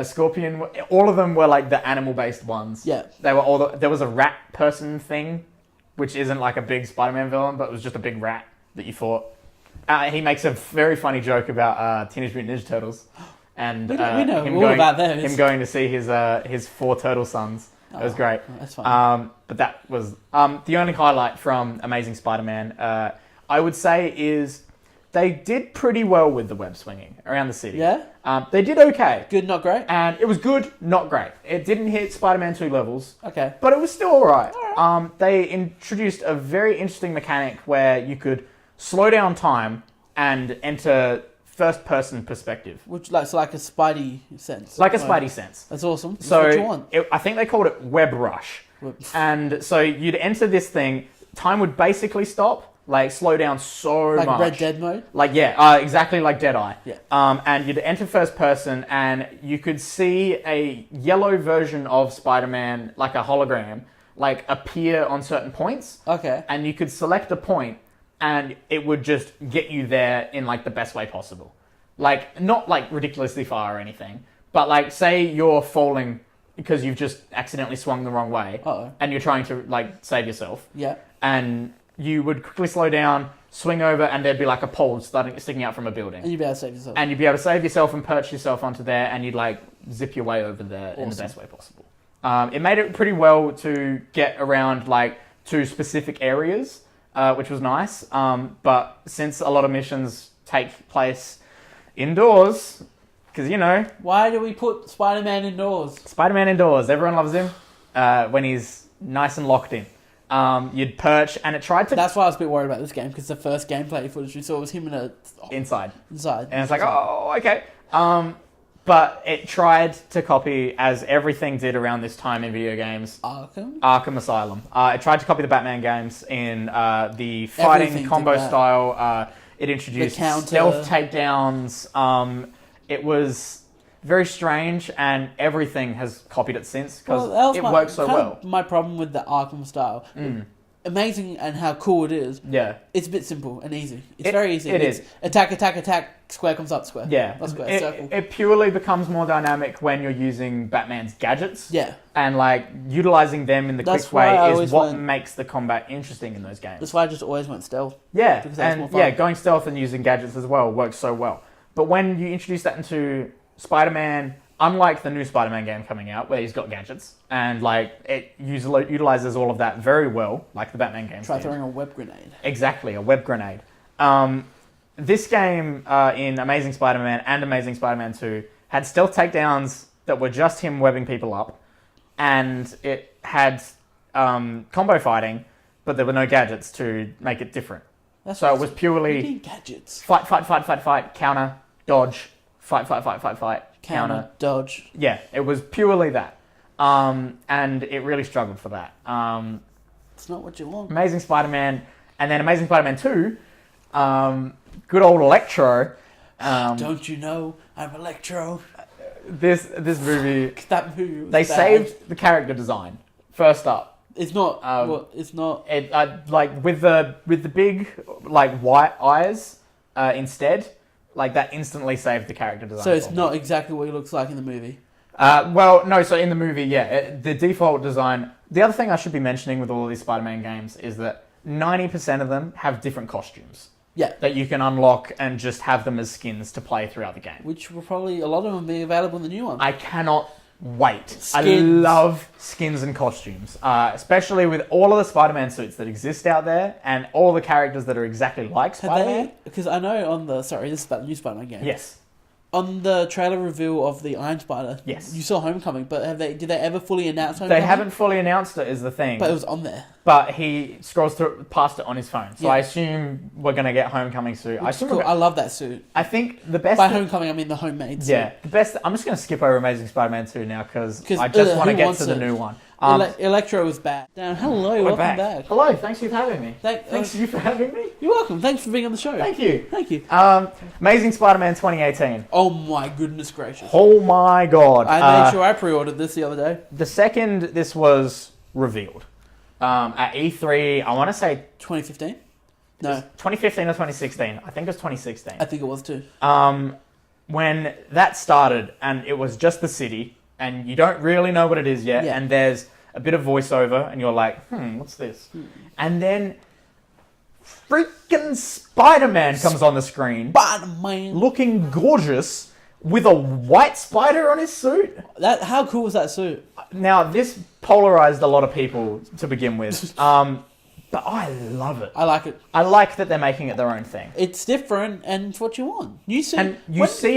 Scorpion. All of them were like the animal-based ones. Yeah. They were there was a rat person thing, which isn't like a big Spider-Man villain, but it was just a big rat that you fought. He makes a very funny joke about Teenage Mutant Ninja Turtles, and we know him all going, about those. him going to see his 4 turtle sons. It was great. That's fine. But that was the only highlight from Amazing Spider-Man. I would say is they did pretty well with the web swinging around the city. Yeah? They did okay. Good, not great? And it was good, not great. It didn't hit Spider-Man 2 levels. Okay. But it was still alright. They introduced a very interesting mechanic where you could slow down time and enter first-person perspective. Which, like a Spidey sense. Like a Spidey sense. That's awesome. That's So what you want. I think they called it Web Rush. And so you'd enter this thing, time would basically stop, like slow down so much. Like Red Dead mode? Like, yeah, exactly like Deadeye. Yeah. And you'd enter first person and you could see a yellow version of Spider-Man, like a hologram, like appear on certain points. Okay. And you could select a point and it would just get you there in like the best way possible. Like, not like ridiculously far or anything, but like say you're falling because you've just accidentally swung the wrong way, and you're trying to like save yourself. Yeah. And you would quickly slow down, swing over, and there'd be like a pole sticking out from a building. And you'd be able to save yourself. And you'd be able to save yourself and perch yourself onto there, and you'd like zip your way over there in the best way possible. It made it pretty well to get around like to specific areas, which was nice. But since a lot of missions take place indoors, because why do we put Spider-Man indoors? Spider-Man indoors, everyone loves him when he's nice and locked in. You'd perch, and it tried to... That's why I was a bit worried about this game, because the first gameplay footage we saw was him in a... Inside. And it's like, oh, okay. But it tried to copy, as everything did around this time in video games... Arkham Asylum. It tried to copy the Batman games in the fighting Everything combo style. It introduced stealth takedowns. It was... very strange, and everything has copied it since because it works so well. My problem with the Arkham style, amazing and how cool it is. Yeah, it's a bit simple and easy. It's very easy. It is attack, square comes up, square. Yeah, square, circle. It purely becomes more dynamic when you're using Batman's gadgets. Yeah, and like utilizing them in the quick way is what makes the combat interesting in those games. That's why I just always went stealth. Yeah, and going stealth and using gadgets as well works so well. But when you introduce that into Spider-Man, unlike the new Spider-Man game coming out, where he's got gadgets, and like it utilizes all of that very well, like the Batman games. Try throwing a web grenade. Exactly, a web grenade. This game in Amazing Spider-Man and Amazing Spider-Man 2 had stealth takedowns that were just him webbing people up, and it had combo fighting, but there were no gadgets to make it different. So it was purely gadgets. Fight, counter, dodge. Fight, counter, dodge. Yeah, it was purely that. And it really struggled for that. It's not what you want. Amazing Spider-Man, and then Amazing Spider-Man 2, good old Electro. Don't you know I'm Electro? This movie... that movie was They bad. saved the character design, first up. It's not... it's not... Like, with the big, like, white eyes instead... Like, that instantly saved the character design. So it's not exactly what he looks like in the movie? Well, no, so in the movie, yeah. The default design... The other thing I should be mentioning with all of these Spider-Man games is that 90% of them have different costumes. Yeah. That you can unlock and just have them as skins to play throughout the game. Which will probably... A lot of them be available in the new one. I cannot wait. Skins. I love skins and costumes. Especially with all of the Spider-Man suits that exist out there and all the characters that are exactly like Spider-Man. Because I know on the... Sorry, this is about the new Spider-Man game. Yes. On the trailer reveal of the Iron Spider, yes, you saw Homecoming, but did they ever fully announce Homecoming? They haven't fully announced it, is the thing. But it was on there. But he scrolls past it on his phone, so I assume we're going to get Homecoming suit. Cool. I love that suit. I think the best... By Homecoming, I mean the homemade suit. Yeah, the best... I'm just going to skip over Amazing Spider-Man 2 now, because I just want to get to the new one. Electro was bad. Hello, welcome back. Hello, thanks for having me. Thanks you for having me. You're welcome. Thanks for being on the show. Thank you. Thank you. Amazing Spider-Man 2018. Oh my goodness gracious. Oh my god. I made sure I pre-ordered this the other day. The second this was revealed at E3, I want to say 2015. No, 2015 or 2016. I think it was 2016. I think it was too. When that started and it was just the city and you don't really know what it is yet, and there's a bit of voiceover and you're like, what's this? And then freaking Spider-Man comes on the screen. Spider-Man. Looking gorgeous with a white spider on his suit. How cool was that suit? Now, this polarized a lot of people to begin with. But I love it. I like it. I like that they're making it their own thing. It's different, and it's what you want. You see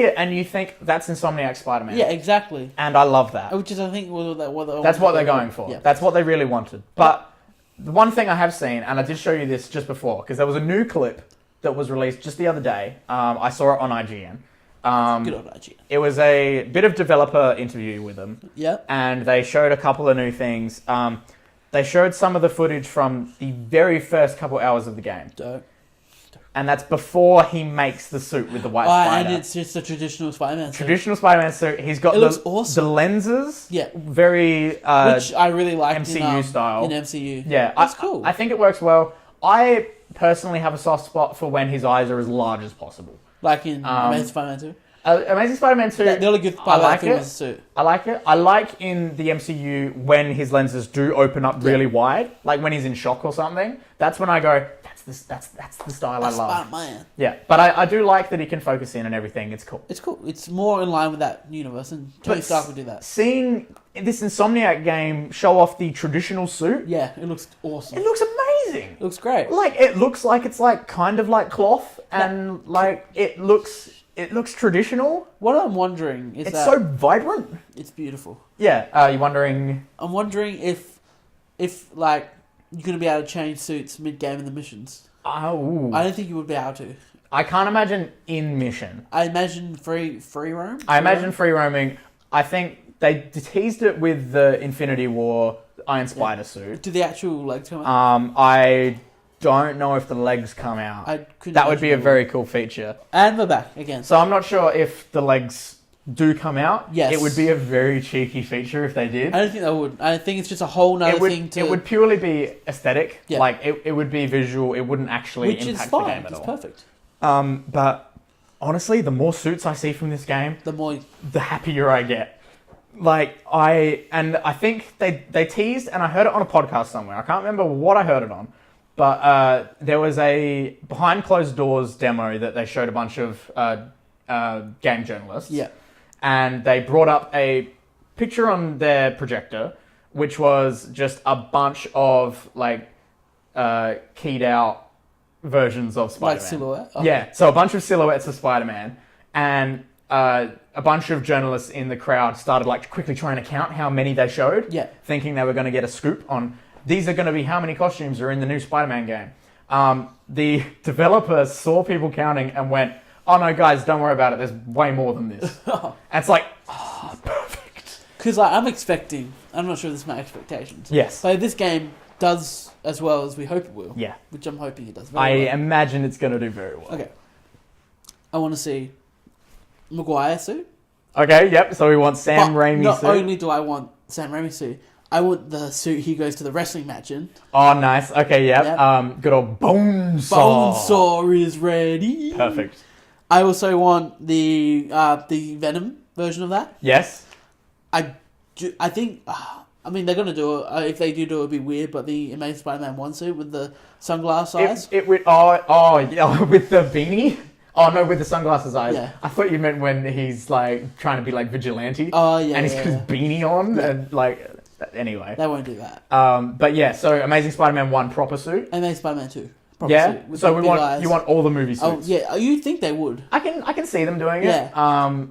it, and you think that's Insomniac Spider-Man. Yeah, exactly. And I love that. Which is, I think, that's what they're going for. Yeah. That's what they really wanted. But the one thing I have seen, and I did show you this just before, because there was a new clip that was released just the other day. I saw it on IGN. Good old IGN. It was a bit of developer interview with them. Yeah. And they showed a couple of new things. They showed some of the footage from the very first couple hours of the game. Dope. And that's before he makes the suit with the white spider. And it's just a traditional Spider-Man suit. Traditional Spider-Man suit. He's got looks awesome. The lenses. Yeah. Very which I really like MCU style. In MCU. Yeah. That's cool. I think it works well. I personally have a soft spot for when his eyes are as large as possible. Like in Amazing Spider-Man 2? Amazing Spider-Man 2. The only good part about it was the suit. I like it. I like in the MCU when his lenses do open up really wide, like when he's in shock or something. That's when I go, that's the style I love. Spider-Man. Yeah, but I do like that he can focus in and everything. It's cool. It's cool. It's more in line with that universe, and Tony Stark would do that. Seeing this Insomniac game show off the traditional suit, yeah, it looks awesome. It looks amazing. It looks great. Like it looks like it's like kind of like cloth, and like it looks traditional. What I'm wondering is it's so vibrant. It's beautiful. Yeah. You're wondering? I'm wondering if like you're gonna be able to change suits mid-game in the missions. Oh. I don't think you would be able to. I can't imagine in mission. I imagine free roam. I imagine free roaming. I think they teased it with the Infinity War Iron Spider suit. Do the actual legs come out? I don't know if the legs come out. That would be a very cool feature. And we're back again. So I'm not sure if the legs do come out. Yes. It would be a very cheeky feature if they did. I don't think they would. I think it's just a whole nother thing to... It would purely be aesthetic. Yeah. Like, it would be visual. It wouldn't actually impact the game at all. Which is fine. It's perfect. But honestly, the more suits I see from this game, the happier I get. Like, I think they teased, and I heard it on a podcast somewhere. I can't remember what I heard it on. But there was a behind closed doors demo that they showed a bunch of game journalists. Yeah. And they brought up a picture on their projector, which was just a bunch of like keyed out versions of Spider-Man. Like silhouette? Okay. Yeah, so a bunch of silhouettes of Spider-Man, and a bunch of journalists in the crowd started like quickly trying to count how many they showed, thinking they were going to get a scoop on these are going to be how many costumes are in the new Spider-Man game. The developers saw people counting and went, oh no guys, don't worry about it, there's way more than this. And it's like, oh, perfect. Because like, I'm not sure this is my expectations. Yes. So if this game does as well as we hope it will, which I'm hoping it does very well. I imagine it's going to do very well. Okay. I want to see Maguire suit. Okay, yep, so we want Sam Raimi not suit. Not only do I want Sam Raimi suit, I want the suit he goes to the wrestling match in. Oh, nice. Okay, yep. Good old Bonesaw. Bonesaw is ready. Perfect. I also want the Venom version of that. Yes. I think... I mean, they're going to do it. If they do it, it'll be weird, but the Amazing Spider-Man 1 suit with the sunglass eyes. With the beanie? Oh, no, with the sunglasses eyes. Yeah. I thought you meant when he's, like, trying to be, like, vigilante. Oh, yeah, and he's got his beanie on, and, like... Anyway. They won't do that. But, yeah, so Amazing Spider-Man 1 proper suit. Amazing Spider-Man 2. Yeah? So you want all the movie suits? Oh, yeah. You think they would. I can see them doing it. Yeah.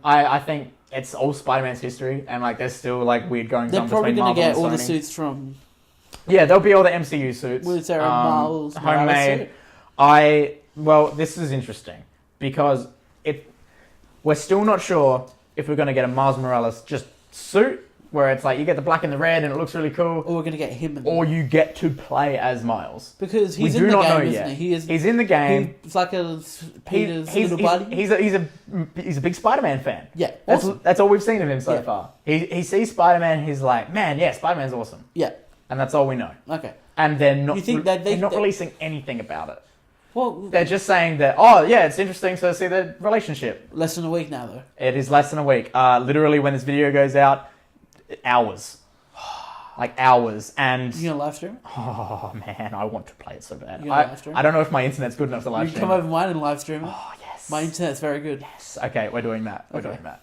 I think it's all Spider-Man's history, and, like, there's still, like, weird goings on between Marvel and Sony. They're probably going to get all the suits from... Yeah, there'll be all the MCU suits. With Sarah Miles homemade. This is interesting, because we're still not sure if we're going to get a Miles Morales just suit, where it's like you get the black and the red and it looks really cool. Or we're going to get him. Or you get to play as Miles. Because he's in the game, isn't he? He's in the game. He's like Peter's little buddy. He's a big Spider-Man fan. Yeah. That's all we've seen of him so far. He sees Spider-Man, he's like, man, yeah, Spider-Man's awesome. Yeah. And that's all we know. Okay. And they're not releasing anything about it. Well, they're just saying that, oh, yeah, it's interesting to see the relationship. Less than a week now, though. It is less than a week. Literally, when this video goes out, hours. Like hours. And you gonna live stream? Oh, man, I want to play it so bad. Live stream? I don't know if my internet's good enough to live stream. You can come over mine and live stream it. Oh, yes. My internet's very good. Yes. Okay, we're doing that. We're doing that.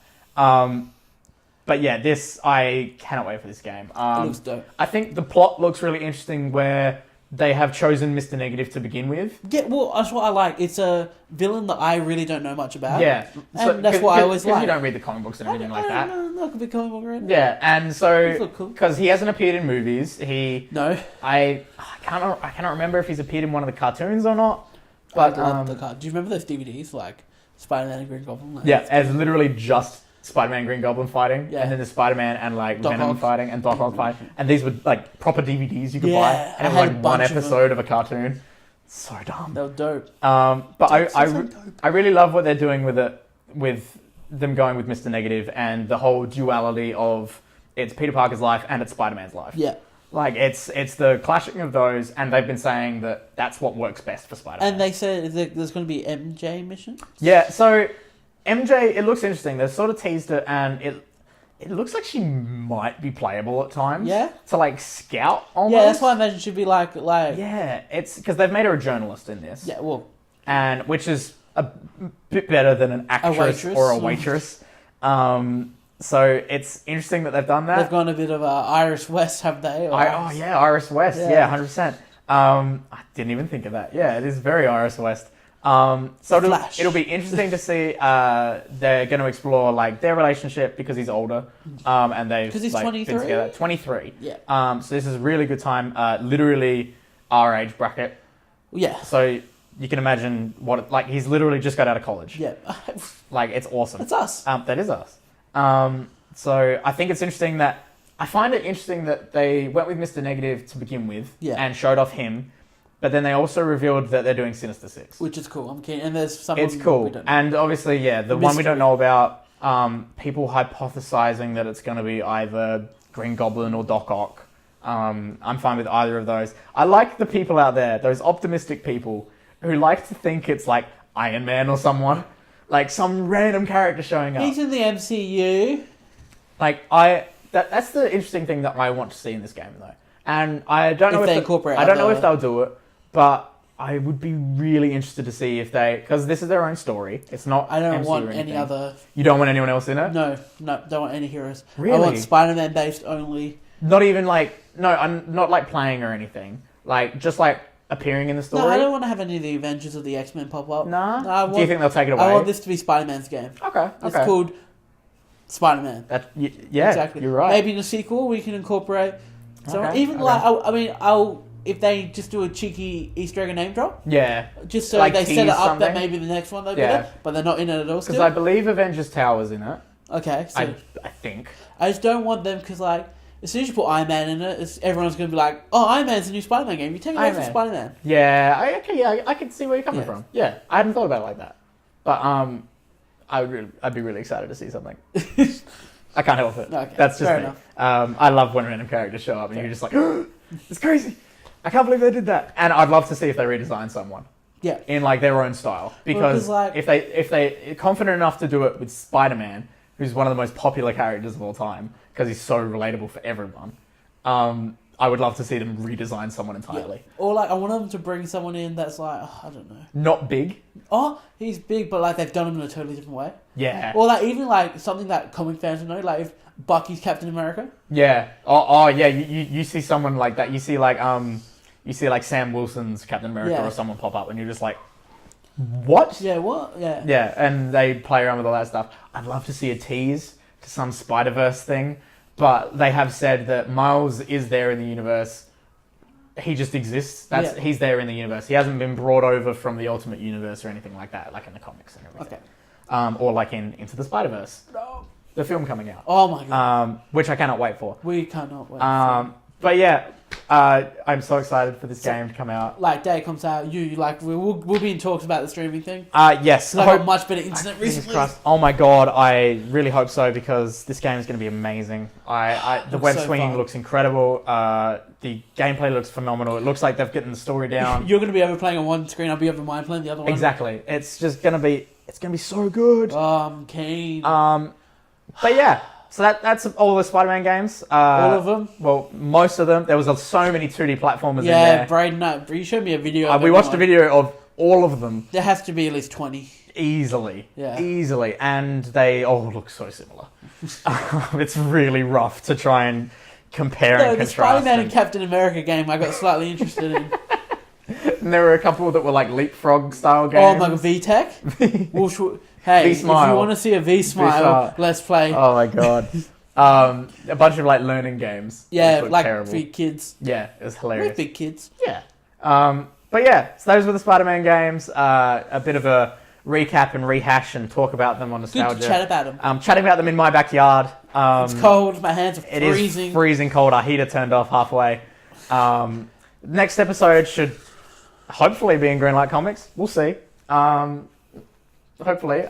But yeah, I cannot wait for this game. It looks dope. I think the plot looks really interesting where they have chosen Mr. Negative to begin with. Yeah, well, that's what I like. It's a villain that I really don't know much about. Yeah. And that's what I always like. Because you don't read the comic books and everything like that. No, I could be comic book reader. Yeah, and so... Cool. Because he hasn't appeared in movies. No. I cannot remember if he's appeared in one of the cartoons or not. But do you remember those DVDs, like Spider-Man and Green Goblin? Like, yeah, it's literally just Spider-Man and Green Goblin fighting, and then the Spider-Man and like Doc Venom Ock. fighting, and Doc Ock fighting. And these were like proper DVDs you could buy, and it was like one episode of a cartoon. So dumb. They were dope. But I really love what they're doing with it, with them going with Mr. Negative and the whole duality of it's Peter Parker's life and it's Spider-Man's life. Yeah. Like, it's the clashing of those, and they've been saying that that's what works best for Spider-Man. And they said there's going to be MJ mission? Yeah, so MJ, it looks interesting. They've sort of teased it, and it looks like she might be playable at times. Yeah. To like scout almost. Yeah, that's why I imagine she'd be like. Yeah, it's because they've made her a journalist in this. Yeah, well. And which is a bit better than an actress or a waitress. So it's interesting that they've done that. They've gone a bit of Iris West, have they? Iris West. Yeah, 100%. I didn't even think of that. Yeah, it is very Iris West. So it'll be interesting to see. They're going to explore like their relationship because he's older, and they've because he's like, 23. been together. 23. Yeah. So this is a really good time. Literally our age bracket. Yeah. So you can imagine he's literally just got out of college. Yeah. Like it's awesome. That's us. That is us. So I think it's interesting that I find it interesting that they went with Mr. Negative to begin with, and showed off him. But then they also revealed that they're doing Sinister Six. Which is cool. I'm keen. And there's someone it's cool. We don't know. And obviously, the one we don't know about, people hypothesizing that it's going to be either Green Goblin or Doc Ock. I'm fine with either of those. I like the people out there, those optimistic people, who like to think it's like Iron Man or someone. Like some random character showing up. He's in the MCU. Like, that's the interesting thing that I want to see in this game, though. And I don't know if they incorporate. I don't know if they'll do it. But I would be really interested to see if they... Because this is their own story. It's not I don't MCU want or anything. any other... You don't want anyone else in it? No, don't want any heroes. Really? I want Spider-Man based only. Not even like... No, I'm not like playing or anything. Like, just like appearing in the story? No, I don't want to have any of the Avengers or the X-Men pop up. Nah? Do you think they'll take it away? I want this to be Spider-Man's game. Okay. It's called Spider-Man. Yeah, exactly. You're right. Maybe in a sequel we can incorporate... I'll if they just do a cheeky Easter egg and name drop. Yeah. Just so like they set it up something. that maybe the next one they'll get it, but they're not in it at all still. Because I believe Avengers Tower's in it. Okay, so... I think. I just don't want them, because like, as soon as you put Iron Man in it, everyone's going to be like, oh, Iron Man's a new Spider-Man game. You take it away from Spider-Man. Yeah, I can see where you're coming from. Yeah, I hadn't thought about it like that. But I'd be really excited to see something. I can't help it. Okay, that's just fair me. enough. I love when random characters show up and you're just like, oh, it's crazy. I can't believe they did that. And I'd love to see if they redesign someone. Yeah. In like their own style. Because if they're confident enough to do it with Spider-Man, who's one of the most popular characters of all time, because he's so relatable for everyone, I would love to see them redesign someone entirely. Yeah. Or like, I want them to bring someone in that's like, I don't know. Not big. Oh, he's big, but like they've done him in a totally different way. Yeah. Or like even like something that comic fans would know, like if Bucky's Captain America. Yeah. Oh yeah. You see someone like that. You see like Sam Wilson's Captain America or someone pop up, and you're just like, what? Yeah. What? Yeah. Yeah, and they play around with all that stuff. I'd love to see a tease to some Spider-Verse thing, but they have said that Miles is there in the universe. He just exists. He's there in the universe. He hasn't been brought over from the Ultimate Universe or anything like that, like in the comics and everything. Okay. Or like in Into the Spider-Verse. No. The film coming out. Oh my god. Which I cannot wait for. We cannot wait. But yeah, I'm so excited for this game to come out. Like, day comes out, we'll be in talks about the streaming thing. Yes. I got much better internet recently. Oh my god, I really hope so, because this game is going to be amazing. The web swinging looks incredible. The gameplay looks phenomenal. It looks like they've gotten the story down. You're going to be over playing on one screen, I'll be over mine playing the other one. Exactly. It's just going to be, so good. I'm keen. But yeah. So that's all the Spider-Man games. All of them? Well, most of them. There was so many 2D platformers in there. there. Brayden, you showed me a video. We watched a video of all of them. There has to be at least 20. Easily. Yeah. Easily. And they all look so similar. It's really rough to try and compare and contrast. The Spider-Man and Captain America game I got slightly interested in. And there were a couple that were like leapfrog style games. Oh my god, VTech? Hey, if you want to see a V-Smile, let's play. Oh my god. A bunch of like learning games. Yeah, like terrible. For kids. Yeah, it was hilarious. We're big kids. Yeah. But yeah, so those were the Spider-Man games. A bit of a recap and rehash and talk about them on nostalgia. Good to chat about them. Chatting about them in my backyard. It's cold, my hands are freezing. It is freezing cold. Our heater turned off halfway. Next episode should hopefully be in Greenlight Comics. We'll see. Hopefully.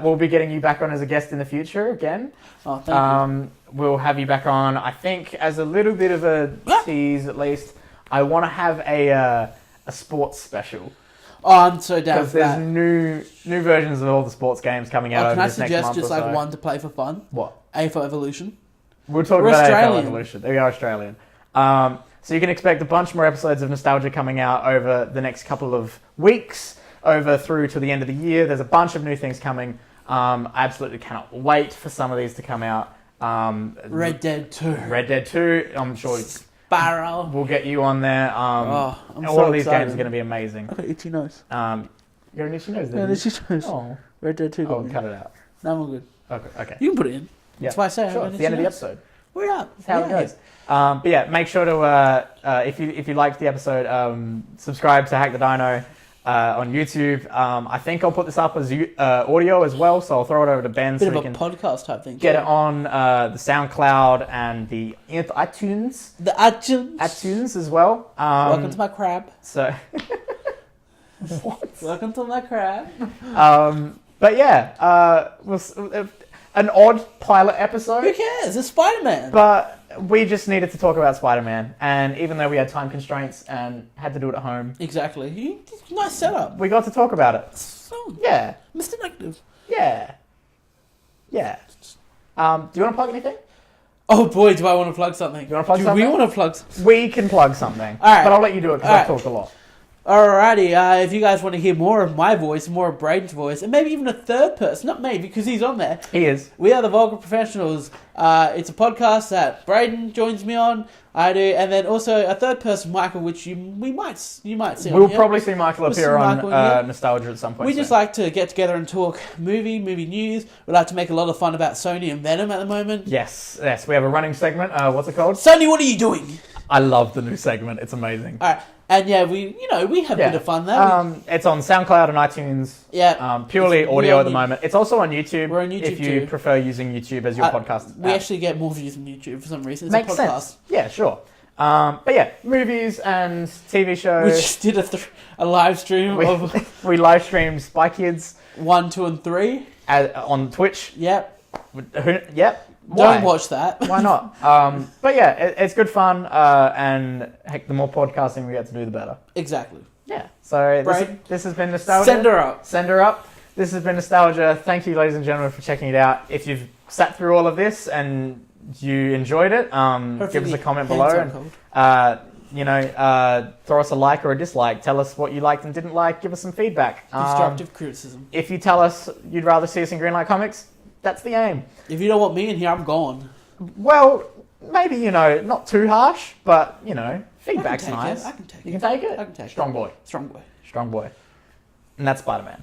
We'll be getting you back on as a guest in the future again. Oh, thank you. We'll have you back on, I think, as a little bit of a tease at least. I want to have a sports special. Oh, I'm so down Because for there's that. new versions of all the sports games coming out Oh, over can I this next suggest month just or so. like one to play for fun? What? AFL Evolution. We'll talk We're about AFL Australian. Evolution. We are Australian. So you can expect a bunch more episodes of Nostalgia coming out over the next couple of weeks, over through to the end of the year. There's a bunch of new things coming. I absolutely cannot wait for some of these to come out. Red Dead 2. Red Dead 2, I'm sure Sparrow. we'll get you on there. I'm all so of these excited. games are going to be amazing. I got itchy nose. You got an itchy nose there? Yeah, did itchy nose. you? Oh, Red Dead 2. oh, cut it out. No, I'm all good. Okay. You can put it in. Yeah. That's why I say I Sure, got it's an the end of itchy the nose. episode. We're up. That's how it goes. But yeah, make sure to if you liked the episode, subscribe to Hack the Dino on YouTube. I think I'll put this up as audio as well, so I'll throw it over to Ben Bit so of we a can podcast type thing. get it on the SoundCloud and the iTunes. The iTunes. iTunes as well. Welcome to my crab. So, what? Welcome to my crab. But yeah, an odd pilot episode. Who cares? It's Spider-Man. But we just needed to talk about Spider-Man, and even though we had time constraints and had to do it at home, Exactly. Nice setup. we got to talk about it. So, Yeah, Mr. Negative. yeah. Do you want to plug anything? Oh boy, do I want to plug something. You wanna plug do something? we want to plug something? We can plug something, All right. but I'll let you do it because All I right. talk a lot. Alrighty, if you guys want to hear more of my voice, more of Brayden's voice, and maybe even a third person, not me because he's on there. He is. We are the Vulgar Professionals. It's a podcast that Brayden joins me on. I do, and then also a third person, Michael, which you might see. We'll on here. probably see Michael We'll appear see on Michael, yeah. Nostalgia at some point. We just soon. like to get together and talk movie news. We like to make a lot of fun about Sony and Venom at the moment. Yes. We have a running segment. What's it called? Sony, what are you doing? I love the new segment. It's amazing. All right, and yeah, we have a bit of fun there. It's on SoundCloud and iTunes. Yeah, Purely It's audio at the really- moment. It's also on YouTube. We're on YouTube if you too. prefer using YouTube as your podcast. We app. actually get more views on YouTube for some reason. It's Makes a podcast. sense. Yeah, sure. But yeah, movies and TV shows. We just did a live stream We, of we live streamed Spy Kids 1, 2, and 3. on Twitch. Yep. Yep. Why? Don't watch that. Why not? But yeah, it's good fun, and heck, the more podcasting we get to do, the better. Exactly. Yeah. So Right. this has been Nostalgia. Send her up. Send her up. This has been Nostalgia. Thank you, ladies and gentlemen, for checking it out. If you've sat through all of this and you enjoyed it, give us a comment below. And, throw us a like or a dislike. Tell us what you liked and didn't like. Give us some feedback. Constructive criticism. If you tell us you'd rather see us in Greenlight Comics, that's the aim. If you don't want me in here, I'm gone. Well, maybe, not too harsh, but, feedback's I can take nice. it. I can take You it. can take it? I can take Strong it. boy. Strong boy. Strong boy. And that's Spider-Man.